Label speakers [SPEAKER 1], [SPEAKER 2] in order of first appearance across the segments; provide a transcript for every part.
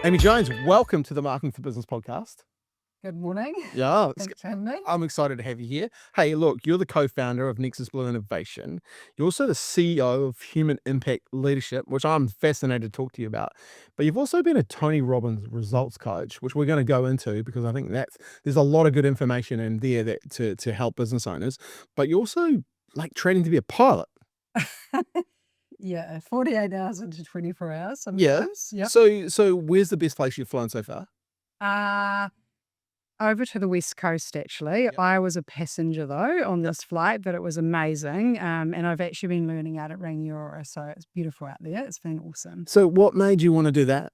[SPEAKER 1] Amy Jones, welcome to the Marketing for Business podcast.
[SPEAKER 2] Good morning.
[SPEAKER 1] Yeah,
[SPEAKER 2] Thanks for having me.
[SPEAKER 1] I'm excited to have you here. Hey, look, you're the co-founder of Nexus Blue Innovation. You're also the CEO of Human Impact Leadership, which I'm fascinated to talk to you about. But you've also been a Tony Robbins Results Coach, which we're going to go into because I think there's a lot of good information in there that to help business owners. But you're also like training to be a pilot.
[SPEAKER 2] Yeah, 48 hours into 24 hours
[SPEAKER 1] Yeah.
[SPEAKER 2] sometimes. Yep.
[SPEAKER 1] So where's the best place you've flown so far?
[SPEAKER 2] Over to the West Coast, actually.
[SPEAKER 1] Yep.
[SPEAKER 2] I was a passenger, though, on this flight, but it was amazing. And I've actually been learning out at Rangiora, so it's beautiful out there. It's been awesome.
[SPEAKER 1] So what made you want to do that?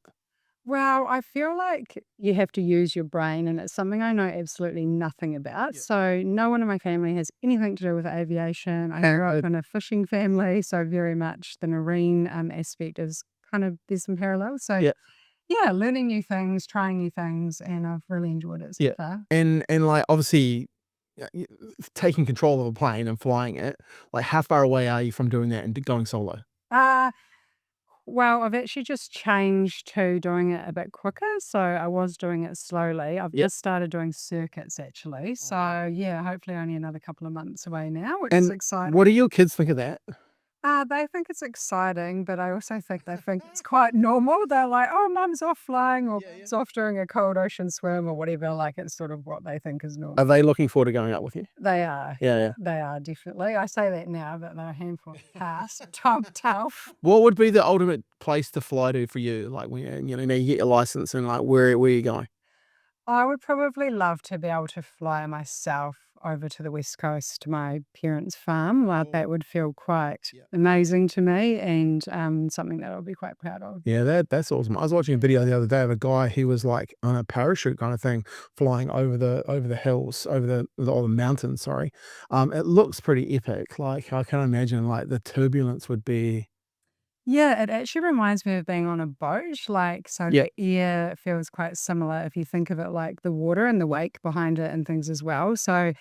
[SPEAKER 2] Well, I feel like you have to use your brain, and it's something I know absolutely nothing about.
[SPEAKER 1] Yep.
[SPEAKER 2] So no one in my family has anything to do with aviation. I grew up in a fishing family, so very much the marine aspect is kind of, there's some parallels. So
[SPEAKER 1] Yeah.
[SPEAKER 2] yeah, learning new things, trying new things, and I've really enjoyed it so
[SPEAKER 1] Yeah.
[SPEAKER 2] far.
[SPEAKER 1] And like obviously taking control of a plane and flying it, like how far away are you from doing that and going solo?
[SPEAKER 2] Uh, well, I've actually just changed to doing it a bit quicker. So I was doing it slowly. I've
[SPEAKER 1] Yep.
[SPEAKER 2] just started doing circuits actually.
[SPEAKER 1] Oh, wow.
[SPEAKER 2] So yeah, hopefully only another couple of months away now, which is
[SPEAKER 1] And
[SPEAKER 2] exciting.
[SPEAKER 1] what do your kids think of that?
[SPEAKER 2] They think it's exciting, but I also think they think it's quite normal. They're like, "Oh, mum's off flying, or
[SPEAKER 1] Yeah.
[SPEAKER 2] mum's off doing a cold ocean swim, or whatever." Like it's sort of what they think is normal.
[SPEAKER 1] Are they looking forward to going up with you?
[SPEAKER 2] They are.
[SPEAKER 1] Yeah.
[SPEAKER 2] They are definitely. I say that now, but they're a handful of past. Tough.
[SPEAKER 1] What would be the ultimate place to fly to for you? Like when now you get your license and like where are you going?
[SPEAKER 2] I would probably love to be able to fly myself over to the West Coast to my parents' farm. Like that would feel quite
[SPEAKER 1] Yeah.
[SPEAKER 2] amazing to me, and something that I'll be quite proud of.
[SPEAKER 1] Yeah, that's awesome. I was watching a video the other day of a guy who was like on a parachute kind of thing, flying over the hills, or the mountains. Sorry, it looks pretty epic. Like I can imagine, like the turbulence would be.
[SPEAKER 2] Yeah, it actually reminds me of being on a boat. Like, so
[SPEAKER 1] Yeah,
[SPEAKER 2] the air feels quite similar if you think of it like the water and the wake behind it and things as well. So,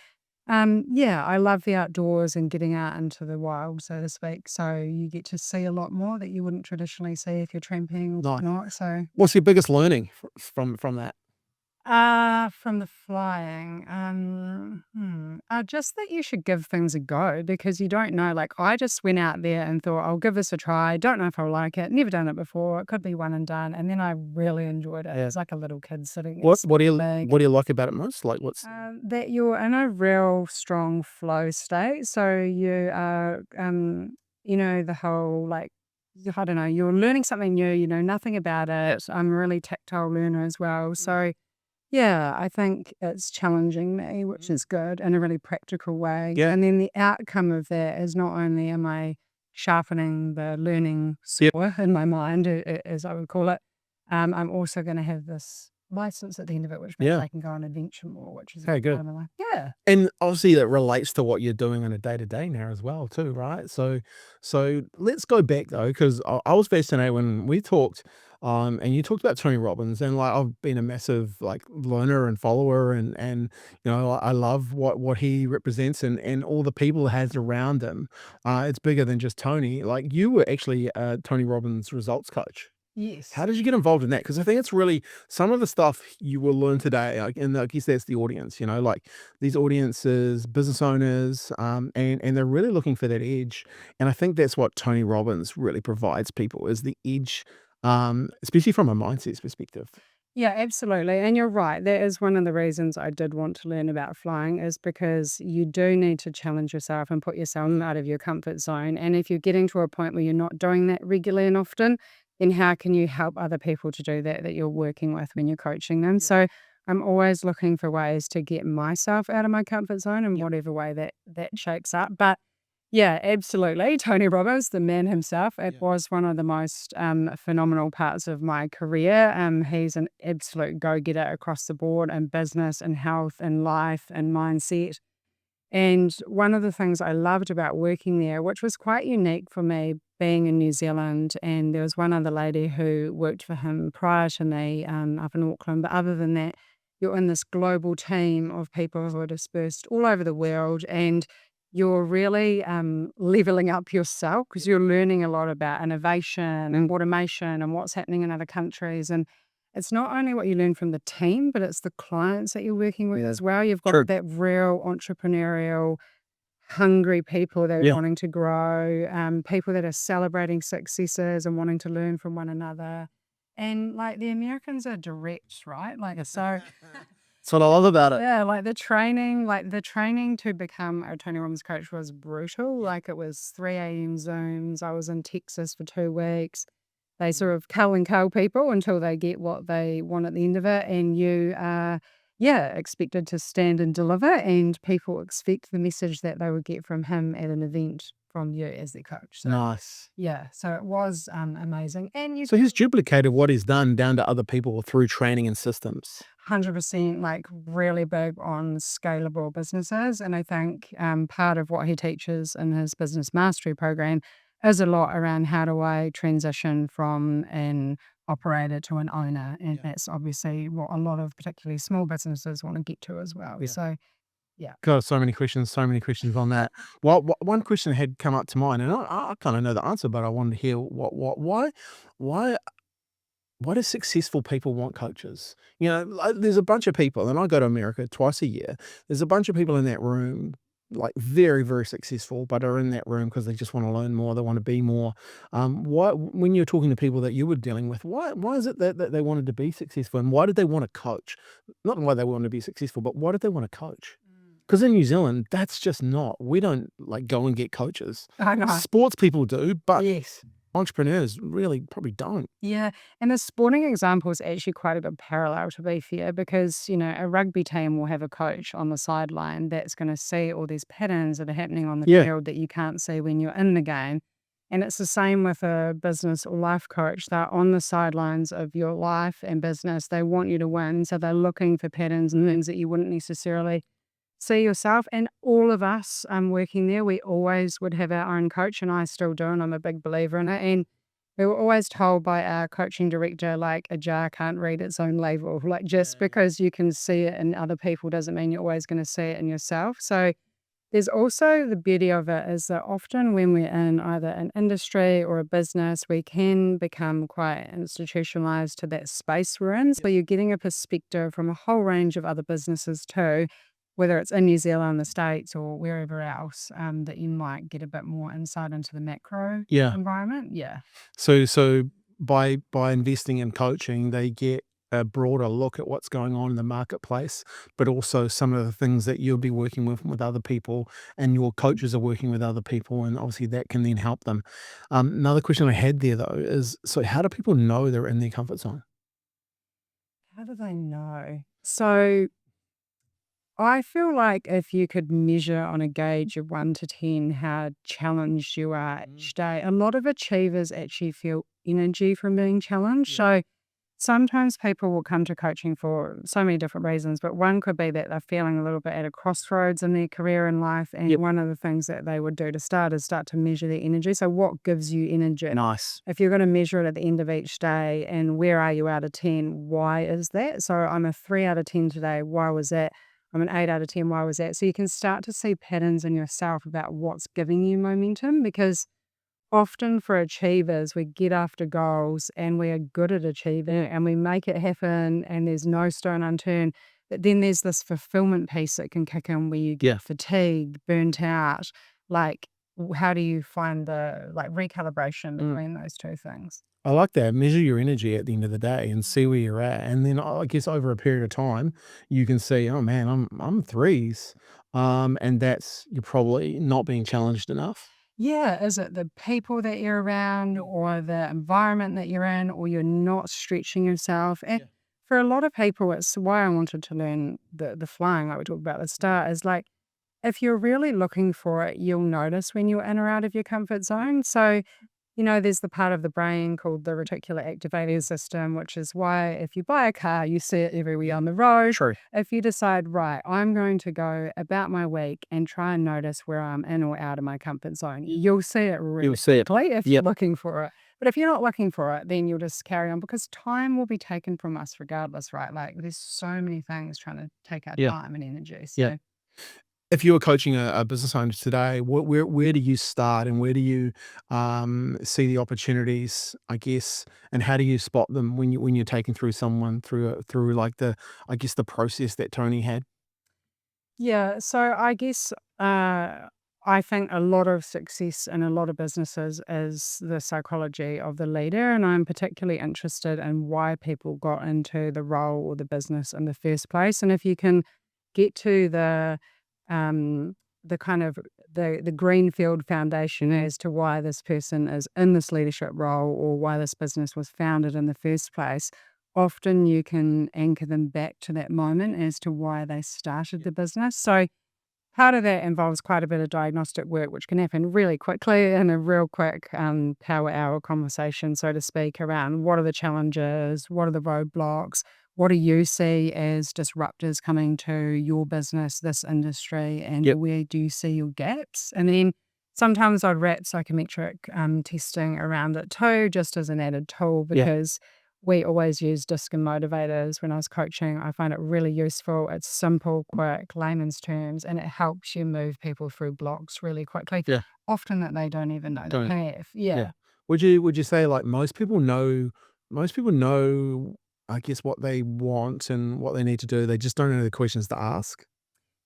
[SPEAKER 2] yeah, I love the outdoors and getting out into the wild, so to speak. So you get to see a lot more that you wouldn't traditionally see if you're tramping or
[SPEAKER 1] nice.
[SPEAKER 2] not. So
[SPEAKER 1] What's your biggest learning from that?
[SPEAKER 2] from the flying, just that you should give things a go because you don't know. Like I just went out there and thought, I'll give this a try. Don't know if I'll like it. Never done it before. It could be one and done. And then I really enjoyed it.
[SPEAKER 1] Yeah.
[SPEAKER 2] It's like a little kid sitting
[SPEAKER 1] What
[SPEAKER 2] next
[SPEAKER 1] what do
[SPEAKER 2] to
[SPEAKER 1] you
[SPEAKER 2] me.
[SPEAKER 1] what do you like about it most? Like what's
[SPEAKER 2] That you're in a real strong flow state. So you are, the whole like, I don't know, you're learning something new. You know nothing about it. I'm a really tactile learner as well. So yeah, I think it's challenging me, which is good in a really practical way.
[SPEAKER 1] yeah
[SPEAKER 2] And then the outcome of that is not only am I sharpening the learning
[SPEAKER 1] yeah
[SPEAKER 2] saw in my mind, as I would call it, I'm also going to have this license at the end of it, which means
[SPEAKER 1] yeah.
[SPEAKER 2] I can go on adventure more, which is a
[SPEAKER 1] Okay,
[SPEAKER 2] big part
[SPEAKER 1] good.
[SPEAKER 2] of my life. Yeah.
[SPEAKER 1] And obviously that relates to what you're doing on a day to day now as well too, right? So let's go back though, because I was fascinated when we talked, and you talked about Tony Robbins, and like I've been a massive like learner and follower, and I love what he represents and all the people he has around him. It's bigger than just Tony. Like you were actually a Tony Robbins Results Coach. How
[SPEAKER 2] Yes.
[SPEAKER 1] did you get involved in that? Because I think it's really some of the stuff you will learn today, like, and I guess that's the audience, like these audiences, business owners, and they're really looking for that edge. And I think that's what Tony Robbins really provides people is the edge, especially from a mindset perspective.
[SPEAKER 2] Yeah, absolutely. And you're right. That is one of the reasons I did want to learn about flying is because you do need to challenge yourself and put yourself out of your comfort zone. And if you're getting to a point where you're not doing that regularly and often, then how can you help other people to do that you're working with when you're coaching them?
[SPEAKER 1] Yeah.
[SPEAKER 2] So I'm always looking for ways to get myself out of my comfort zone in
[SPEAKER 1] Yep.
[SPEAKER 2] whatever way that shakes up. But yeah, absolutely. Tony Robbins, the man himself, it
[SPEAKER 1] Yeah.
[SPEAKER 2] was one of the most phenomenal parts of my career. He's an absolute go-getter across the board in business and health and life and mindset. And one of the things I loved about working there, which was quite unique for me being in New Zealand, and there was one other lady who worked for him prior to me up in Auckland. But other than that, you're in this global team of people who are dispersed all over the world, and you're really leveling up yourself because you're learning a lot about innovation and automation and what's happening in other countries. And it's not only what you learn from the team, but it's the clients that you're working with as well. You've got
[SPEAKER 1] True.
[SPEAKER 2] that real entrepreneurial, hungry people that are
[SPEAKER 1] Yeah.
[SPEAKER 2] wanting to grow, people that are celebrating successes and wanting to learn from one another. And like the Americans are direct, right? Like, so
[SPEAKER 1] That's what I love about it.
[SPEAKER 2] yeah, like the training to become a Tony Robbins coach was brutal. Like it was 3 a.m. Zooms. I was in Texas for 2 weeks. They sort of cull and cull people until they get what they want at the end of it. And you are, yeah, expected to stand and deliver. And people expect the message that they would get from him at an event from you as their coach. So,
[SPEAKER 1] Nice.
[SPEAKER 2] yeah, so it was amazing. And you
[SPEAKER 1] So he's duplicated what he's done down to other people through training and systems.
[SPEAKER 2] 100% like really big on scalable businesses. And I think part of what he teaches in his business mastery program is a lot around how do I transition from an operator to an owner. And that's obviously what a lot of particularly small businesses want to get to as well.
[SPEAKER 1] Yeah.
[SPEAKER 2] So, yeah.
[SPEAKER 1] God, so many questions on that. One question had come up to mind, and I kind of know the answer, but I wanted to hear why why do successful people want coaches? You know, like, there's a bunch of people, and I go to America twice a year. There's a bunch of people in that room, like very, very successful, but are in that room because they just want to learn more. They want to be more. Why, when you're talking to people that you were dealing with, why is it that they wanted to be successful, and why did they want to coach? Not why they want to be successful, but why did they want to coach? Because in New Zealand, that's just not. We don't like go and get coaches.
[SPEAKER 2] I know.
[SPEAKER 1] Sports people do, but
[SPEAKER 2] Yes.
[SPEAKER 1] entrepreneurs really probably don't.
[SPEAKER 2] Yeah, and the sporting example is actually quite a good parallel to be fair, because a rugby team will have a coach on the sideline that's going to see all these patterns that are happening on the
[SPEAKER 1] Yeah.
[SPEAKER 2] field that you can't see when you're in the game. And it's the same with a business or life coach. They're on the sidelines of your life and business. They want you to win, so they're looking for patterns and things that you wouldn't necessarily see yourself. And all of us working there, we always would have our own coach, and I still do, and I'm a big believer in it. And we were always told by our coaching director, like a jar can't read its own label. Like just because you can see it in other people doesn't mean you're always going to see it in yourself. So there's also the beauty of it is that often when we're in either an industry or a business, we can become quite institutionalized to that space we're in. So you're getting a perspective from a whole range of other businesses too, whether it's in New Zealand, the States, or wherever else, that you might get a bit more insight into the macro
[SPEAKER 1] Yeah.
[SPEAKER 2] environment. Yeah.
[SPEAKER 1] So by investing in coaching, they get a broader look at what's going on in the marketplace, but also some of the things that you'll be working with other people, and your coaches are working with other people, and obviously that can then help them. Another question I had there though is, so how do people know they're in their comfort zone?
[SPEAKER 2] How do they know? So I feel like if you could measure on a gauge of 1 to 10 how challenged you are each day, a lot of achievers actually feel energy from being challenged.
[SPEAKER 1] Yeah.
[SPEAKER 2] So sometimes people will come to coaching for so many different reasons, but one could be that they're feeling a little bit at a crossroads in their career and life. And
[SPEAKER 1] Yep.
[SPEAKER 2] one of the things that they would do to start is start to measure their energy. So, what gives you energy?
[SPEAKER 1] Nice.
[SPEAKER 2] If you're going to measure it at the end of each day, and where are you out of 10? Why is that? So, I'm a 3 out of 10 today. Why was that? I'm an 8 out of 10. Why was that? So, you can start to see patterns in yourself about what's giving you momentum, because often for achievers, we get after goals and we are good at achieving and we make it happen and there's no stone unturned. But then there's this fulfillment piece that can kick in where you
[SPEAKER 1] Yeah.
[SPEAKER 2] get fatigued, burnt out. Like, how do you find the like recalibration between those two things?
[SPEAKER 1] I like that. Measure your energy at the end of the day and see where you're at. And then I guess over a period of time, you can see, oh man, I'm threes. And that's, you're probably not being challenged enough.
[SPEAKER 2] Yeah, is it the people that you're around or the environment that you're in, or you're not stretching yourself? And
[SPEAKER 1] Yeah.
[SPEAKER 2] for a lot of people, it's why I wanted to learn the flying, like we talked about at the start, is like if you're really looking for it, you'll notice when you're in or out of your comfort zone. So there's the part of the brain called the reticular activating system, which is why if you buy a car, you see it everywhere on the road.
[SPEAKER 1] True.
[SPEAKER 2] If you decide, right, I'm going to go about my week and try and notice where I'm in or out of my comfort zone, you'll see it
[SPEAKER 1] You'll
[SPEAKER 2] really
[SPEAKER 1] see it.
[SPEAKER 2] quickly if you're
[SPEAKER 1] Yep.
[SPEAKER 2] looking for it. But if you're not looking for it, then you'll just carry on, because time will be taken from us regardless, right? Like there's so many things trying to take our
[SPEAKER 1] Yeah.
[SPEAKER 2] time and energy.
[SPEAKER 1] Yeah.
[SPEAKER 2] So
[SPEAKER 1] if you were coaching a business owner today, where do you start and where do you see the opportunities, I guess, and how do you spot them when you're taking through someone through like the I guess the process that Tony had?
[SPEAKER 2] Yeah, so I guess I think a lot of success in a lot of businesses is the psychology of the leader, and I'm particularly interested in why people got into the role or the business in the first place. And if you can get to um, the kind of the greenfield foundation as to why this person is in this leadership role or why this business was founded in the first place, often you can anchor them back to that moment as to why they started
[SPEAKER 1] Yep.
[SPEAKER 2] the business. So part of that involves quite a bit of diagnostic work, which can happen really quickly in a real quick power hour conversation, so to speak, around what are the challenges, what are the roadblocks, what do you see as disruptors coming to your business, this industry, and
[SPEAKER 1] Yep.
[SPEAKER 2] where do you see your gaps? And then sometimes I'd wrap psychometric testing around it too, just as an added tool,
[SPEAKER 1] Yeah.
[SPEAKER 2] because we always use disc and motivators when I was coaching. I find it really useful. It's simple, quick, layman's terms, and it helps you move people through blocks really quickly,
[SPEAKER 1] Yeah.
[SPEAKER 2] often that they don't even know
[SPEAKER 1] Don't.
[SPEAKER 2] they have.
[SPEAKER 1] Yeah.
[SPEAKER 2] Yeah.
[SPEAKER 1] Would you say like most people know I guess what they want and what they need to do. They just don't know the questions to ask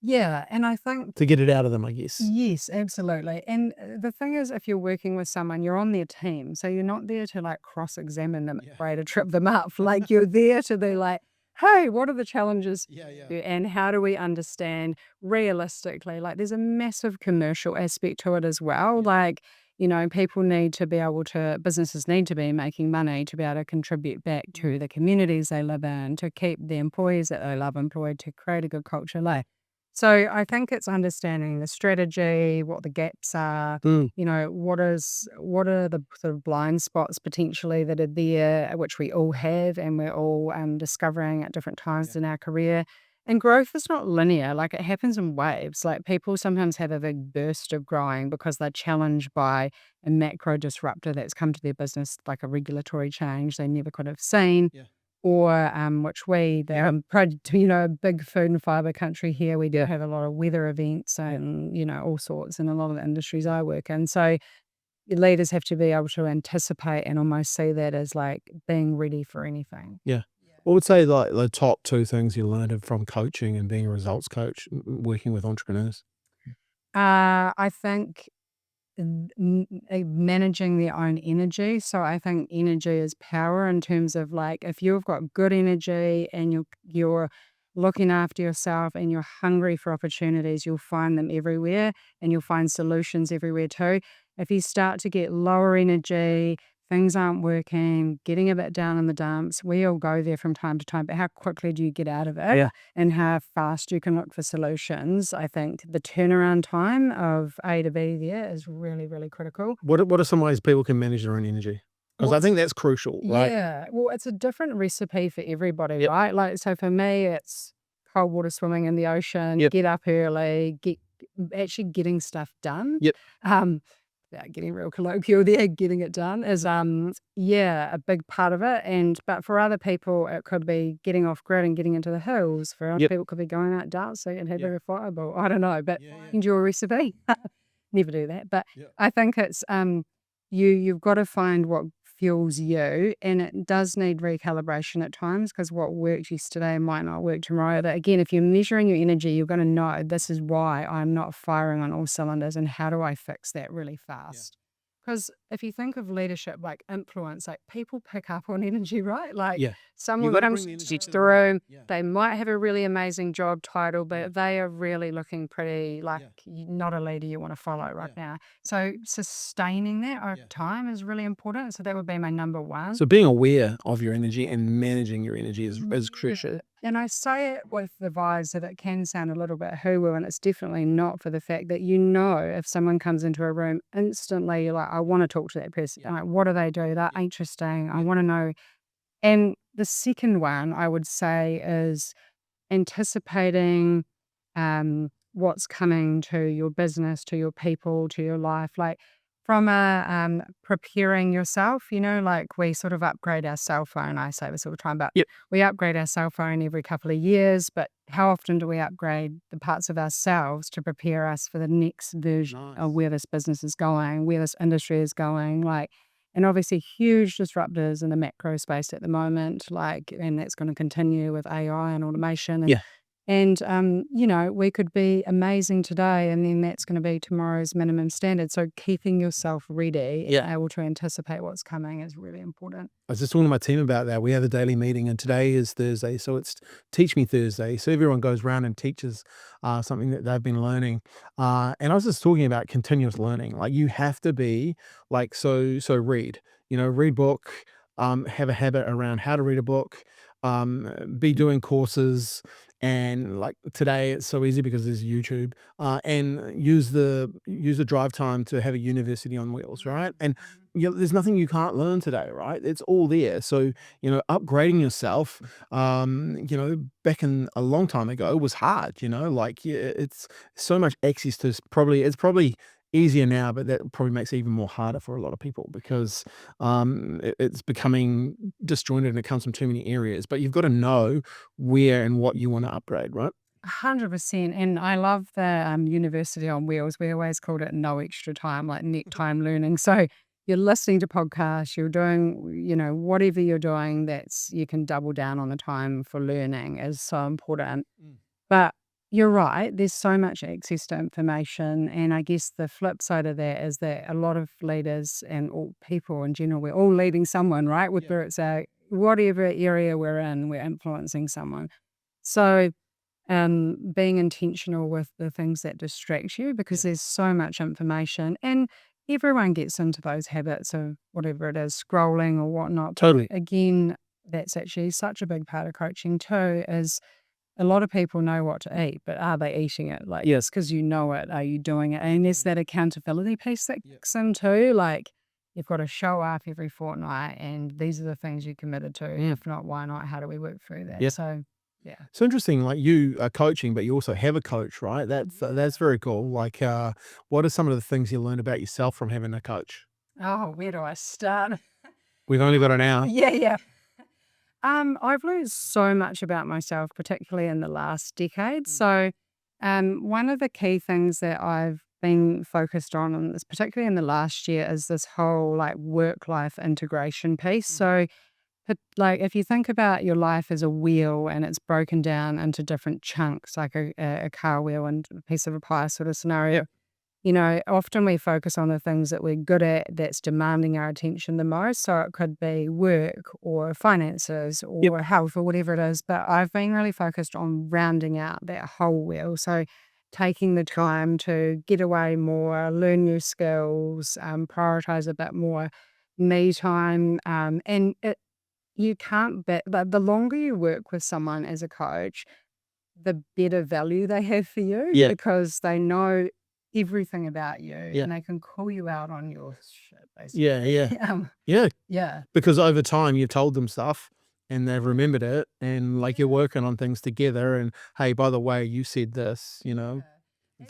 [SPEAKER 2] Yeah. And I think
[SPEAKER 1] to get it out of them, I guess.
[SPEAKER 2] yes, absolutely. And the thing is, if you're working with someone, you're on their team. So you're not there to like cross examine them,
[SPEAKER 1] Yeah.
[SPEAKER 2] try to trip them up. Like you're there to be like, hey, what are the challenges?
[SPEAKER 1] Yeah, yeah.
[SPEAKER 2] And how do we understand realistically? Like there's a massive commercial aspect to it as well.
[SPEAKER 1] Yeah.
[SPEAKER 2] Like, people need to be able to, businesses need to be making money to be able to contribute back
[SPEAKER 1] Mm.
[SPEAKER 2] to the communities they live in, to keep the employees that they love employed, to create a good culture. Like, so I think it's understanding the strategy, what the gaps are,
[SPEAKER 1] Mm.
[SPEAKER 2] what are the sort of blind spots potentially that are there, which we all have and we're all discovering at different
[SPEAKER 1] Yeah.
[SPEAKER 2] times in our career. And growth is not linear, like it happens in waves. Like people sometimes have a big burst of growing because they're challenged by a macro disruptor that's come to their business, like a regulatory change they never could have seen
[SPEAKER 1] Yeah.
[SPEAKER 2] or which a big food and fiber country here. We do have a lot of weather events
[SPEAKER 1] Yeah.
[SPEAKER 2] and, all sorts in a lot of the industries I work in. So your leaders have to be able to anticipate and almost see that as like being ready for anything.
[SPEAKER 1] Yeah. What would say like the top 2 things you learned from coaching and being a results coach, working with entrepreneurs?
[SPEAKER 2] I think managing their own energy. So I think energy is power in terms of like if you've got good energy and you're looking after yourself and you're hungry for opportunities, you'll find them everywhere and you'll find solutions everywhere too. If you start to get lower energy, things aren't working, getting a bit down in the dumps, we all go there from time to time, but how quickly do you get out of it?
[SPEAKER 1] Yeah.
[SPEAKER 2] And how fast you can look for solutions. I think the turnaround time of A to B there is really, really critical.
[SPEAKER 1] What are some ways people can manage their own energy? Because I
[SPEAKER 2] What's
[SPEAKER 1] think that's crucial, right?
[SPEAKER 2] Yeah, well, it's a different recipe for everybody,
[SPEAKER 1] Yep.
[SPEAKER 2] right? Like, so for me, it's cold water swimming in the ocean,
[SPEAKER 1] Yep.
[SPEAKER 2] get up early, actually getting stuff done.
[SPEAKER 1] Yep.
[SPEAKER 2] Um, Without getting real colloquial there, getting it done is yeah, a big part of it. But for other people, it could be getting off grid and getting into the hills. For other
[SPEAKER 1] Yep.
[SPEAKER 2] people, it could be going out dancing and
[SPEAKER 1] Yeah.
[SPEAKER 2] having a fireball. I don't know, but
[SPEAKER 1] Yeah, yeah.
[SPEAKER 2] find your recipe. Never do that. But
[SPEAKER 1] Yeah.
[SPEAKER 2] I think it's you've got to find what fuels you, and it does need recalibration at times because what worked yesterday might not work tomorrow. But again, if you're measuring your energy, you're going to know this is why I'm not firing on all cylinders, and how do I fix that really
[SPEAKER 1] Yeah.
[SPEAKER 2] fast? Because if you think of leadership like influence, like people pick up on energy, right? Like
[SPEAKER 1] Yeah. You
[SPEAKER 2] someone
[SPEAKER 1] gotta
[SPEAKER 2] comes
[SPEAKER 1] bring the energy
[SPEAKER 2] into
[SPEAKER 1] to the
[SPEAKER 2] the
[SPEAKER 1] room.
[SPEAKER 2] room,
[SPEAKER 1] Yeah.
[SPEAKER 2] they might have a really amazing job title,
[SPEAKER 1] Yeah.
[SPEAKER 2] but they are really looking pretty like
[SPEAKER 1] Yeah.
[SPEAKER 2] not a leader you want to follow right
[SPEAKER 1] Yeah.
[SPEAKER 2] now. So sustaining that over
[SPEAKER 1] Yeah.
[SPEAKER 2] time is really important. So that would be my number one.
[SPEAKER 1] So being aware of your energy and managing your energy is crucial.
[SPEAKER 2] Yeah. And I say it with the vibes that it can sound a little bit hoo-woo, and it's definitely not for the fact that if someone comes into a room, instantly you're like, I want to talk to that person.
[SPEAKER 1] Yeah.
[SPEAKER 2] Like, what do they do? They're
[SPEAKER 1] Yeah.
[SPEAKER 2] interesting. I
[SPEAKER 1] Yeah.
[SPEAKER 2] want to know. And the second one I would say is anticipating what's coming to your business, to your people, to your life. Like from a preparing yourself, like we sort of upgrade our cell phone. I say this all the time, but
[SPEAKER 1] Yep.
[SPEAKER 2] we upgrade our cell phone every couple of years. But how often do we upgrade the parts of ourselves to prepare us for the next version of
[SPEAKER 1] Nice.
[SPEAKER 2] where this business is going, where this industry is going? Like, and obviously huge disruptors in the macro space at the moment, like, and that's going to continue with AI and automation.
[SPEAKER 1] Yeah.
[SPEAKER 2] And, we could be amazing today, and then that's going to be tomorrow's minimum standard. So keeping yourself ready
[SPEAKER 1] Yeah.
[SPEAKER 2] and able to anticipate what's coming is really important.
[SPEAKER 1] I was just talking to my team about that. We have a daily meeting, and today is Thursday, so it's Teach Me Thursday. So everyone goes around and teaches something that they've been learning. And I was just talking about continuous learning. Like you have to be like so read. Read book. Have a habit around how to read a book. Be doing courses. And like today, it's so easy because there's YouTube. And use the drive time to have a university on wheels, right? And there's nothing you can't learn today, right? It's all there. So, upgrading yourself, back in a long time ago was hard, like it's so much access to it's probably easier now, but that probably makes it even more harder for a lot of people because it's becoming disjointed and it comes from too many areas. But you've got to know where and what you want to upgrade, right?
[SPEAKER 2] 100%. And I love the university on wheels. We always called it no extra time, like net time learning. So you're listening to podcasts, you're doing, whatever you're doing, that's you can double down on the time for learning is so important.
[SPEAKER 1] Mm.
[SPEAKER 2] But you're right, there's so much access to information. And I guess the flip side of that is that a lot of leaders and all people in general, we're all leading someone, right?
[SPEAKER 1] Yeah.
[SPEAKER 2] Whether it's whatever area we're in, we're influencing someone. So being intentional with the things that distract you because
[SPEAKER 1] Yeah.
[SPEAKER 2] there's so much information and everyone gets into those habits of whatever it is, scrolling or whatnot. But
[SPEAKER 1] Totally.
[SPEAKER 2] again, that's actually such a big part of coaching too, is a lot of people know what to eat, but are they eating it? Like,
[SPEAKER 1] Yes.
[SPEAKER 2] just because you know it, are you doing it? And there's that accountability piece that
[SPEAKER 1] Yeah.
[SPEAKER 2] kicks in too. Like, you've got to show up every fortnight, and these are the things you committed to. If not, why not? How do we work through that?
[SPEAKER 1] Yeah.
[SPEAKER 2] So, yeah.
[SPEAKER 1] So interesting, like you are coaching, but you also have a coach, right? That's
[SPEAKER 2] Yeah.
[SPEAKER 1] very cool. Like, what are some of the things you learned about yourself from having a coach?
[SPEAKER 2] Oh, where do I start?
[SPEAKER 1] We've only got an hour.
[SPEAKER 2] Yeah, yeah. I've learned so much about myself, particularly in the last decade.
[SPEAKER 1] Mm.
[SPEAKER 2] So, one of the key things that I've been focused on, and this particularly in the last year, is this whole like work-life integration piece.
[SPEAKER 1] Mhm.
[SPEAKER 2] So, like if you think about your life as a wheel and it's broken down into different chunks, like a car wheel and a piece of a pie sort of scenario. Often we focus on the things that we're good at that's demanding our attention the most. So it could be work or finances
[SPEAKER 1] Yep.
[SPEAKER 2] or health or whatever it is. But I've been really focused on rounding out that whole wheel. So taking the time to get away more, learn new skills, prioritize a bit more me time. You can't bet, but the longer you work with someone as a coach, the better value they have for you
[SPEAKER 1] Yeah.
[SPEAKER 2] because they know everything about you
[SPEAKER 1] Yeah.
[SPEAKER 2] and they can call you out on your shit,
[SPEAKER 1] Yeah.
[SPEAKER 2] basically.
[SPEAKER 1] Yeah. Yeah.
[SPEAKER 2] Yeah.
[SPEAKER 1] Because over time you've told them stuff and they've remembered it, and like you're working on things together. And hey, by the way, you said this,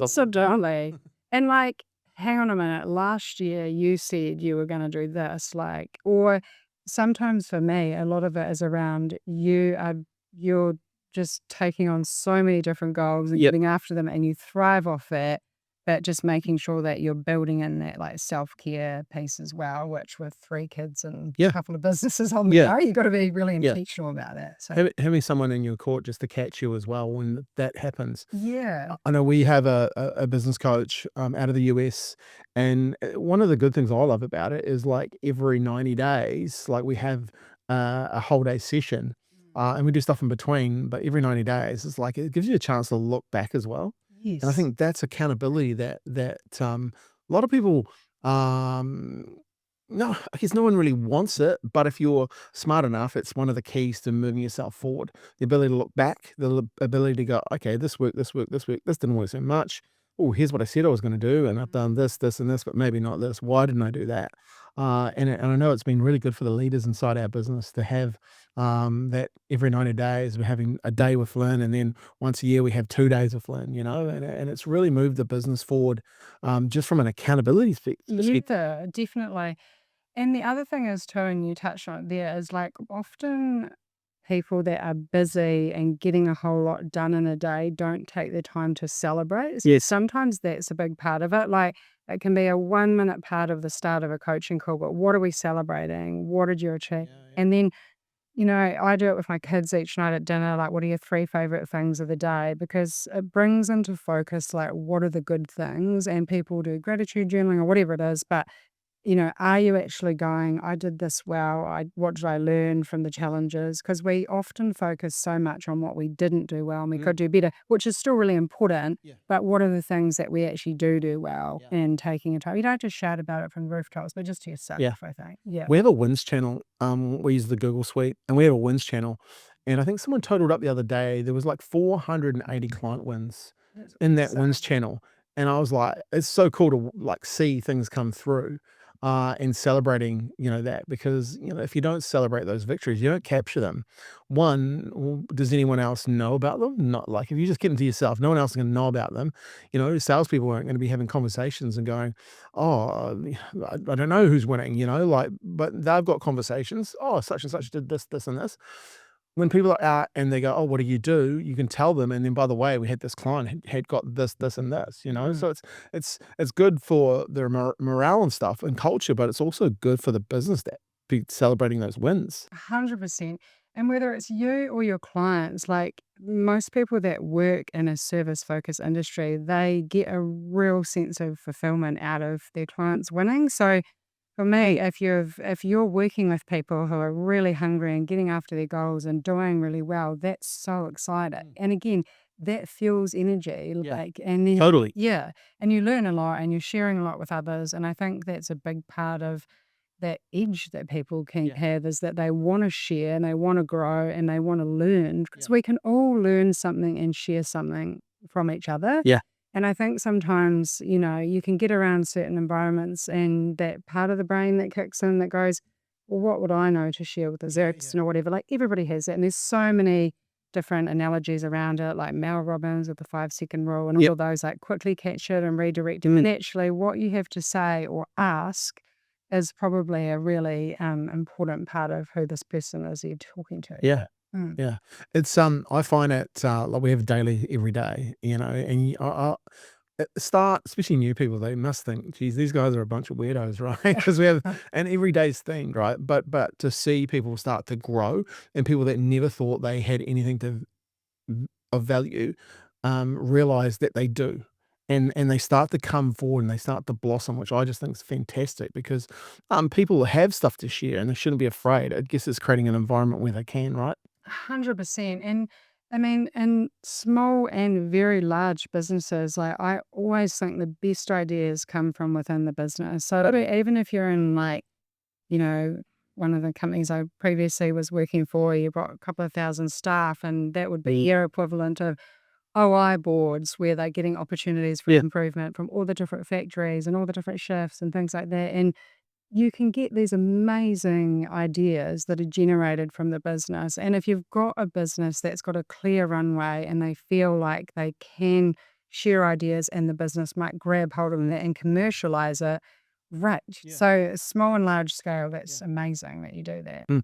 [SPEAKER 2] Absolutely. And like, hang on a minute, last year you said you were going to do this, like, or sometimes for me, a lot of it is around you're just taking on so many different goals and
[SPEAKER 1] Yep.
[SPEAKER 2] getting after them and you thrive off it, but just making sure that you're building in that like self-care piece as well, which with 3 kids and a
[SPEAKER 1] Yeah.
[SPEAKER 2] couple of businesses on the
[SPEAKER 1] Yeah.
[SPEAKER 2] go, you've got to be really
[SPEAKER 1] Yeah.
[SPEAKER 2] intentional about it. So
[SPEAKER 1] Having someone in your court just to catch you as well when that happens.
[SPEAKER 2] yeah.
[SPEAKER 1] I know we have a business coach out of the US, and one of the good things I love about it is like every 90 days, like we have a whole day session, and we do stuff in between. But every 90 days, it's like it gives you a chance to look back as well. And I
[SPEAKER 2] Yes.
[SPEAKER 1] think that's accountability that a lot of people, no, I guess no one really wants it, but if you're smart enough, it's one of the keys to moving yourself forward. The ability to look back, ability to go, okay, this worked, this worked, this worked, this didn't work so much. Oh, here's what I said I was going to do, and I've done this, this, and this, but maybe not this. Why didn't I do that? And I know it's been really good for the leaders inside our business to have that every 90 days we're having a day with Lynn, and then once a year we have 2 days with Lynn, and it's really moved the business forward, just from an accountability perspective.
[SPEAKER 2] Yeah, definitely. And the other thing is too, and you touched on it there, is like often people that are busy and getting a whole lot done in a day don't take the time to celebrate.
[SPEAKER 1] Yes.
[SPEAKER 2] Sometimes that's a big part of it. Like it can be a 1 minute part of the start of a coaching call, but what are we celebrating? What did you achieve?
[SPEAKER 1] Yeah, yeah.
[SPEAKER 2] And then, I do it with my kids each night at dinner. Like, what are your three favorite things of the day? Because it brings into focus, like, what are the good things? And people do gratitude journaling or whatever it is. But are you actually going, I did this well, what did I learn from the challenges? Because we often focus so much on what we didn't do well and we could
[SPEAKER 1] Mm,
[SPEAKER 2] do better, which is still really important.
[SPEAKER 1] yeah,
[SPEAKER 2] But what are the things that we actually do well
[SPEAKER 1] yeah,
[SPEAKER 2] and taking a time? You don't have to shout about it from the rooftops, but just to
[SPEAKER 1] yeah.
[SPEAKER 2] yourself, I think. Yeah.
[SPEAKER 1] We have a wins channel. We use the Google Suite, and we have a wins channel. And I think someone totaled up the other day, there was like 480 client wins
[SPEAKER 2] That's
[SPEAKER 1] in that wins
[SPEAKER 2] awesome.
[SPEAKER 1] channel. And I was like, it's so cool to like see things come through, and celebrating, that, because, if you don't celebrate those victories, you don't capture them. One, does anyone else know about them? Not, like, if you just keep them to yourself, no one else is going to know about them. Salespeople aren't going to be having conversations and going, oh, I don't know who's winning, like, but they've got conversations. Oh, such and such did this, this, and this. When people are out and they go, oh, what do? You can tell them. And then, by the way, we had this client had got this, this, and this,
[SPEAKER 2] Mm.
[SPEAKER 1] so it's good for their morale and stuff and culture, but it's also good for the business that be celebrating those wins.
[SPEAKER 2] 100%. And whether it's you or your clients, like most people that work in a service focused industry, they get a real sense of fulfillment out of their clients winning. So for me, if you're working with people who are really hungry and getting after their goals and doing really well, that's so exciting.
[SPEAKER 1] Mm.
[SPEAKER 2] And again, that fuels energy.
[SPEAKER 1] Yeah,
[SPEAKER 2] Like, and then,
[SPEAKER 1] totally.
[SPEAKER 2] yeah, and you learn a lot and you're sharing a lot with others. And I think that's a big part of that edge that people can
[SPEAKER 1] Yeah,
[SPEAKER 2] have, is that they want to share and they want to grow and they want to learn, because
[SPEAKER 1] yeah,
[SPEAKER 2] we can all learn something and share something from each other.
[SPEAKER 1] yeah,
[SPEAKER 2] And I think sometimes, you can get around certain environments and that part of the brain that kicks in that goes, well, what would I know to share with this
[SPEAKER 1] yeah, yeah,
[SPEAKER 2] person or whatever? Like everybody has that. And there's so many different analogies around it, like Mel Robbins with the 5 second rule and all
[SPEAKER 1] yep.
[SPEAKER 2] of those, like quickly catch it and redirect it.
[SPEAKER 1] Mm.
[SPEAKER 2] And actually, what you have to say or ask is probably a really important part of who this person is you're talking to.
[SPEAKER 1] Yeah.
[SPEAKER 2] Mm.
[SPEAKER 1] Yeah. It's, I find it, like, we have daily every day, and at the start, especially new people, they must think, geez, these guys are a bunch of weirdos, right? Because we have, and every day's themed, right? But to see people start to grow, and people that never thought they had anything of value, realize that they do. And they start to come forward and they start to blossom, which I just think is fantastic, because people have stuff to share and they shouldn't be afraid. I guess it's creating an environment where they can, right?
[SPEAKER 2] 100%. And I mean, in small and very large businesses, like I always think the best ideas come from within the business. So even if you're in like, you know, one of the companies I previously was working for, you brought a couple of thousand staff, and that would be your equivalent of OI boards where they're getting opportunities for
[SPEAKER 1] Yeah.
[SPEAKER 2] improvement from all the different factories and all the different shifts and things like that. And you can get these amazing ideas that are generated from the business. And if you've got a business that's got a clear runway and they feel like they can share ideas and the business might grab hold of that and commercialize it, right.
[SPEAKER 1] Yeah.
[SPEAKER 2] So small and large scale, that's
[SPEAKER 1] Yeah.
[SPEAKER 2] amazing that you do that.
[SPEAKER 1] Mm.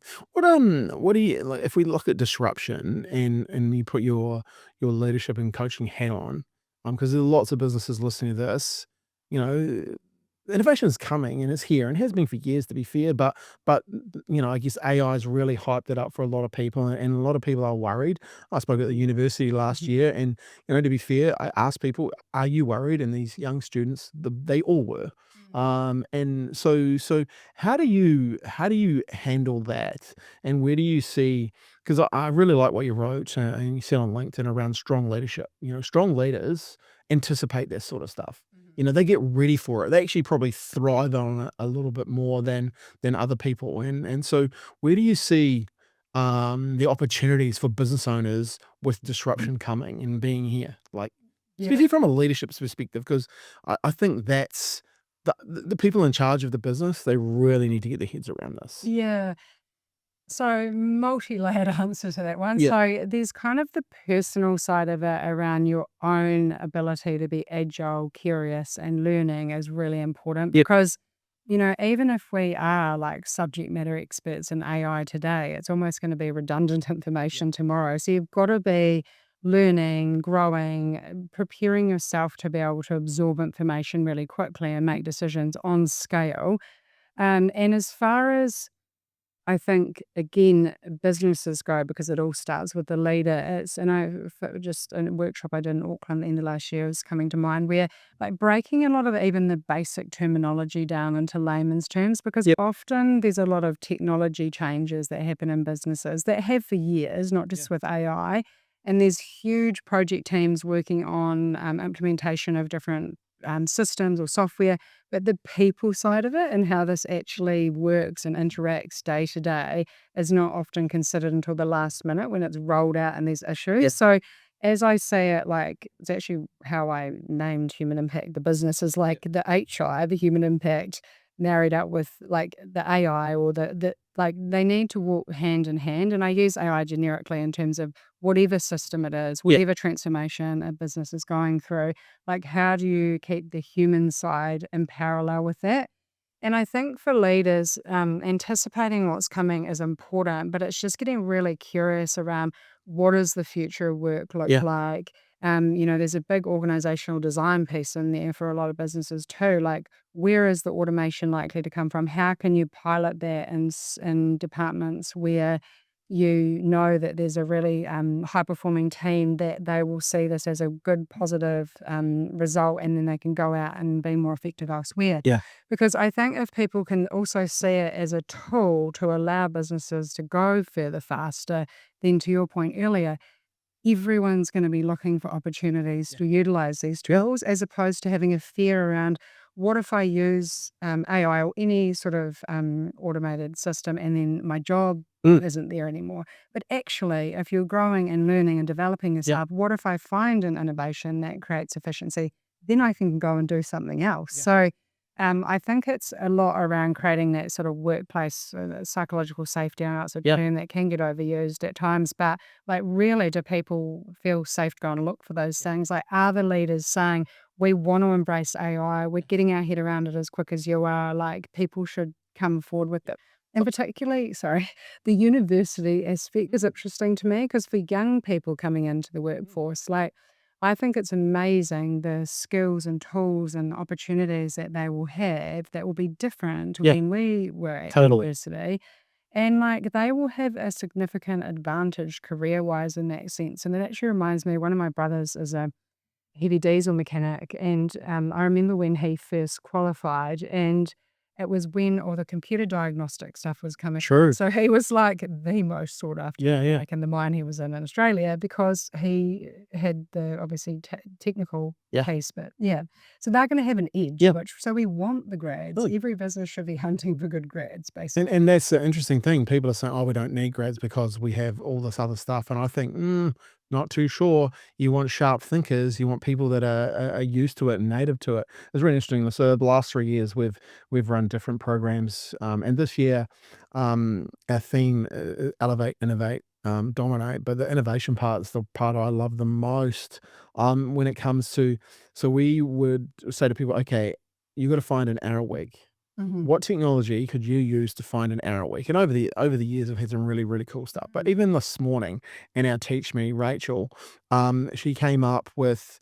[SPEAKER 1] What do you like, if we look at disruption and you put your leadership and coaching hat on, because there are lots of businesses listening to this, you know, innovation is coming and it's here and has been for years, to be fair, but I guess AI's really hyped it up for a lot of people, and a lot of people are worried. I spoke at the university last
[SPEAKER 2] Mhm.
[SPEAKER 1] year, and to be fair, I asked people, are you worried? And these young students, they all were.
[SPEAKER 2] Mm.
[SPEAKER 1] And so how do you handle that? And where do you see, because I really like what you wrote, and you said on LinkedIn around strong leadership. Strong leaders anticipate this sort of stuff.
[SPEAKER 2] Mhm.
[SPEAKER 1] They get ready for it. They actually probably thrive on it a little bit more than other people. And so where do you see the opportunities for business owners with disruption coming and being here? Like,
[SPEAKER 2] Yeah.
[SPEAKER 1] especially from a leadership perspective, because I think that's the people in charge of the business, they really need to get their heads around this.
[SPEAKER 2] Yeah. So multi-layered answer to that one.
[SPEAKER 1] Yeah.
[SPEAKER 2] So there's kind of the personal side of it around your own ability to be agile, curious, and learning is really important
[SPEAKER 1] Yep.
[SPEAKER 2] because, even if we are like subject matter experts in AI today, it's almost going to be redundant information tomorrow. So you've got to be learning, growing, preparing yourself to be able to absorb information really quickly and make decisions on scale. And as far as I think, again, businesses go because it all starts with the leader. Just a workshop I did in Auckland at the end of last year is coming to mind where like breaking a lot of even the basic terminology down into layman's terms, because
[SPEAKER 1] Yep.
[SPEAKER 2] often there's a lot of technology changes that happen in businesses that have for years, not
[SPEAKER 1] Yeah.
[SPEAKER 2] just with AI. And there's huge project teams working on implementation of different systems or software, but the people side of it and how this actually works and interacts day to day is not often considered until the last minute when it's rolled out and there's
[SPEAKER 1] Yeah.
[SPEAKER 2] issues. So, as I say it, like it's actually how I named Human Impact. The business is
[SPEAKER 1] Yeah.
[SPEAKER 2] like the HI, the human impact, married up with like the AI or the like they need to walk hand in hand. And I use AI generically in terms of whatever system it is,
[SPEAKER 1] Yeah.
[SPEAKER 2] whatever transformation a business is going through, like, how do you keep the human side in parallel with that? And I think for leaders, anticipating what's coming is important, but it's just getting really curious around what does the future of work look
[SPEAKER 1] Yeah.
[SPEAKER 2] like? There's a big organizational design piece in there for a lot of businesses too. Like, where is the automation likely to come from? How can you pilot that in departments where you know that there's a really high performing team that they will see this as a good positive result, and then they can go out and be more effective elsewhere.
[SPEAKER 1] Yeah.
[SPEAKER 2] Because I think if people can also see it as a tool to allow businesses to go further faster, then to your point earlier, everyone's going to be looking for opportunities
[SPEAKER 1] Yeah.
[SPEAKER 2] to utilize these
[SPEAKER 1] Yeah.
[SPEAKER 2] tools as opposed to having a fear around what if I use AI or any sort of automated system and then my job
[SPEAKER 1] Mm.
[SPEAKER 2] isn't there anymore. But actually, if you're growing and learning and developing
[SPEAKER 1] Yeah.
[SPEAKER 2] yourself, what if I find an innovation that creates efficiency? Then I can go and do something else.
[SPEAKER 1] Yeah.
[SPEAKER 2] So I think it's a lot around creating that sort of workplace psychological safety. I know it's a
[SPEAKER 1] Yeah.
[SPEAKER 2] term that can get overused at times, but like, really, do people feel safe to go and look for those things? Like, are the leaders saying, we want to embrace AI, we're getting our head around it as quick as you are, like, people should come forward with it? And particularly, sorry, the university aspect is interesting to me because for young people coming into the workforce, like, I think it's amazing the skills and tools and opportunities that they will have that will be different to
[SPEAKER 1] Yeah.
[SPEAKER 2] when we were at
[SPEAKER 1] Totally.
[SPEAKER 2] university. And, like, they will have a significant advantage career-wise in that sense, and it actually reminds me, one of my brothers is a heavy diesel mechanic, and, I remember when he first qualified, and it was when all the computer diagnostic stuff was coming.
[SPEAKER 1] True.
[SPEAKER 2] So he was, like, the most sought after
[SPEAKER 1] Yeah. Yeah.
[SPEAKER 2] mechanic in the mine he was in Australia because he had the obviously technical
[SPEAKER 1] Yeah.
[SPEAKER 2] piece, but yeah. So they're gonna have an edge,
[SPEAKER 1] Yeah.
[SPEAKER 2] which so we want the grads.
[SPEAKER 1] Totally.
[SPEAKER 2] Every business should be hunting for good grads,
[SPEAKER 1] And
[SPEAKER 2] basically.
[SPEAKER 1] and that's the interesting thing. People are saying, "Oh, we don't need grads because we have all this other stuff." And I think, not too sure. You want sharp thinkers. You want people that are used to it and native to it. It's really interesting. So the last 3 years, we've run different programs, and this year, our theme, elevate, innovate, dominate. But the innovation part is the part I love the most. When it comes to, so we would say to people, "Okay, you got to find an hour a week.
[SPEAKER 2] Mhm.
[SPEAKER 1] What technology could you use to find an hour a week?" And over the years, I've had some really, really cool stuff. But
[SPEAKER 2] Mhm.
[SPEAKER 1] even this morning, in our Teach Me, Rachel, she came up with,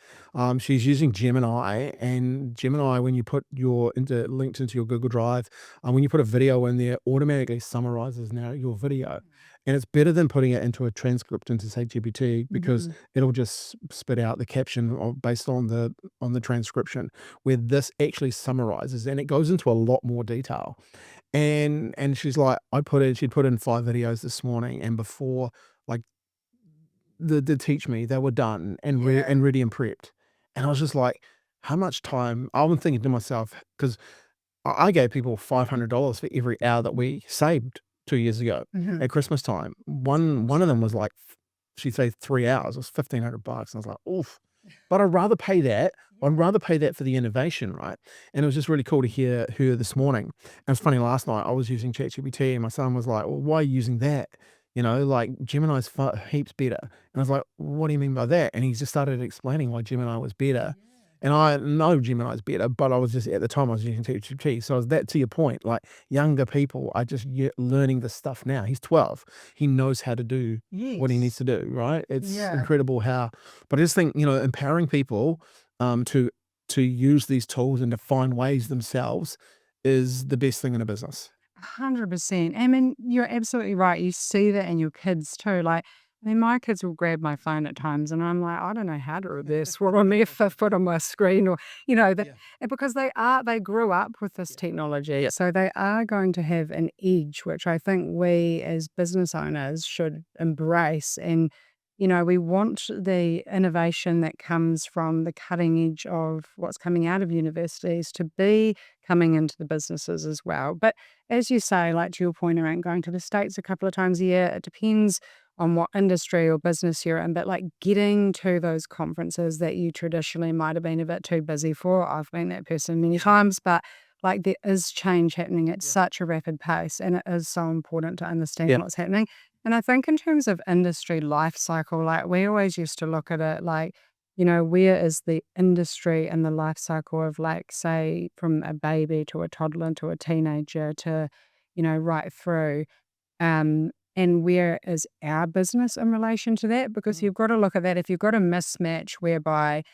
[SPEAKER 1] she's using Gemini, and Gemini, when you put your into linked into your Google Drive, when you put a video in there, automatically summarizes now your video. And it's better than putting it into a transcript into, say, GPT, because
[SPEAKER 2] Mhm.
[SPEAKER 1] it'll just spit out the caption based on the transcription, where this actually summarizes and it goes into a lot more detail. And she's like, she'd put in 5 videos this morning, and before, like, the Teach Me, they were done and
[SPEAKER 2] Yeah.
[SPEAKER 1] ready and prepped. And I was just like, how much time, I'm thinking to myself, because I gave people $500 for every hour that we saved 2 years ago
[SPEAKER 2] Mhm.
[SPEAKER 1] at Christmas time. One of them was like, she'd say 3 hours, it was $1,500, and I was like, "Oof." but I'd rather pay that. I'd rather pay that for the innovation, right? And it was just really cool to hear her this morning. And it was funny, last night I was using ChatGPT and my son was like, "Well, why are you using that? You know, like Gemini's heaps better." And I was like, "What do you mean by that?" And he just started explaining why Gemini was better. And I know Gemini's better, but I was just, at the time I was using ChatGPT. So is that, to your point, like younger people are just learning this stuff now. He's 12. He knows how to do what he needs
[SPEAKER 2] Yes.
[SPEAKER 1] to do, right? It's
[SPEAKER 2] Yeah.
[SPEAKER 1] incredible how, but I just think, empowering people to use these tools and to find ways themselves is the best thing in a business.
[SPEAKER 2] 100%. I mean, you're absolutely right. You see that in your kids too. Like, I mean, my kids will grab my phone at times and I'm like, I don't know how to reverse what on their fifth foot on my screen or,
[SPEAKER 1] Yeah.
[SPEAKER 2] and because they grew up with this technology. So they are going to have an edge, which I think we as business owners should embrace. And, we want the innovation that comes from the cutting edge of what's coming out of universities to be coming into the businesses as well. But as you say, like to your point around going to the States a couple of times a year, it depends on what industry or business you're in, but like getting to those conferences that you traditionally might have been a bit too busy for. I've been that person many times, but like there is change happening at
[SPEAKER 1] Yeah.
[SPEAKER 2] such a rapid pace, and it is so important to understand
[SPEAKER 1] Yeah.
[SPEAKER 2] what's happening. And I think in terms of industry life cycle, like we always used to look at it like, where is the industry and the life cycle of, like, say, from a baby to a toddler to a teenager to, right through. And where is our business in relation to that? Because
[SPEAKER 1] Mhm.
[SPEAKER 2] you've got to look at that. If you've got a mismatch whereby,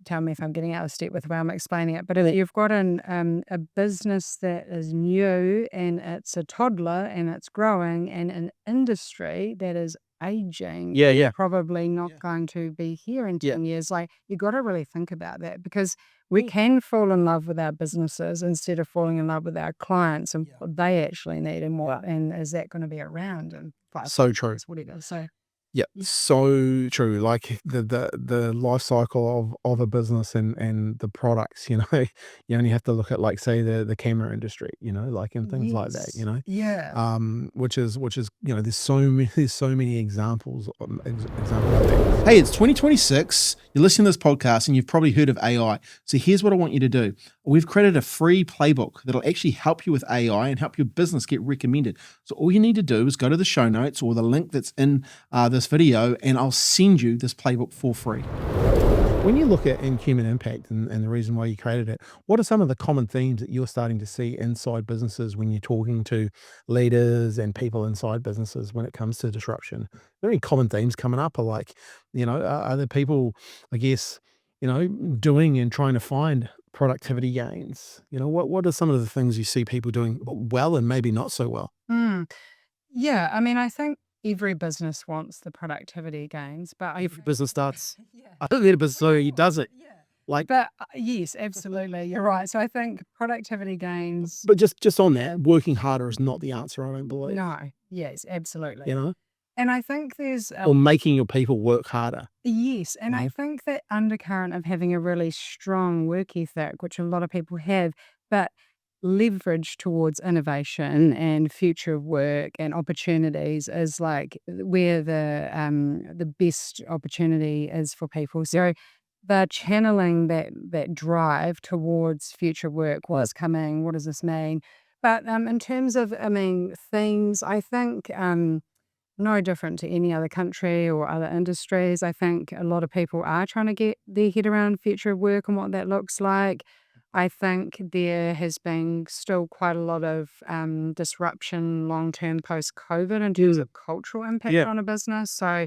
[SPEAKER 2] tell me if I'm getting out of step with the way I'm explaining it, but if you've got a business that is new and it's a toddler and it's growing and an industry that is aging,
[SPEAKER 1] Yeah, yeah.
[SPEAKER 2] probably not
[SPEAKER 1] Yeah.
[SPEAKER 2] going to be here in
[SPEAKER 1] Yeah.
[SPEAKER 2] 10 years, like you got to really think about that because we
[SPEAKER 1] Well,
[SPEAKER 2] can fall in love with our businesses instead of falling in love with our clients and
[SPEAKER 1] yeah.
[SPEAKER 2] what they actually need and
[SPEAKER 1] Yeah.
[SPEAKER 2] what, and is that going to be around in five
[SPEAKER 1] So true.
[SPEAKER 2] years, whatever. So,
[SPEAKER 1] Yeah,
[SPEAKER 2] yeah.
[SPEAKER 1] so true. Like the life cycle of a business and the products, you only have to look at, like, say, the camera industry, like, and things like that,
[SPEAKER 2] Yes. Yeah.
[SPEAKER 1] which is, there's so many examples examples of that. Hey, it's 2026. You're listening to this podcast and you've probably heard of AI. So here's what I want you to do. We've created a free playbook that'll actually help you with AI and help your business get recommended. So all you need to do is go to the show notes or the link that's in this video, and I'll send you this playbook for free. When you look at in human impact and the reason why you created it, what are some of the common themes that you're starting to see inside businesses when you're talking to leaders and people inside businesses when it comes to disruption? Are there any common themes coming up? Or, like, are there people, I guess, doing and trying to find productivity gains? What are some of the things you see people doing well and maybe not so well?
[SPEAKER 2] Mm. Yeah, I mean, I think every business wants the productivity gains, but I
[SPEAKER 1] Every
[SPEAKER 2] think
[SPEAKER 1] business starts.
[SPEAKER 2] yeah,
[SPEAKER 1] I don't need a business, so he
[SPEAKER 2] sure,
[SPEAKER 1] does it.
[SPEAKER 2] yeah.
[SPEAKER 1] Like,
[SPEAKER 2] But, yes, absolutely, you're right. So I think productivity gains
[SPEAKER 1] but just on that, working harder is not the answer, I don't believe,
[SPEAKER 2] no, yes, absolutely.
[SPEAKER 1] you know?
[SPEAKER 2] And I think there's
[SPEAKER 1] Or making your people work harder,
[SPEAKER 2] yes, and
[SPEAKER 1] you
[SPEAKER 2] I
[SPEAKER 1] know?
[SPEAKER 2] think that undercurrent of having a really strong work ethic, which a lot of people have, but leverage towards innovation and future of work and opportunities is like where the best opportunity is for people. So they're channeling that drive towards future work. What's coming? What does this mean? But in terms of, I mean, themes, I think. No different to any other country or other industries. I think a lot of people are trying to get their head around future of work and what that looks like. I think there has been still quite a lot of disruption long term post COVID in terms of cultural impact
[SPEAKER 1] Yeah.
[SPEAKER 2] on a business. So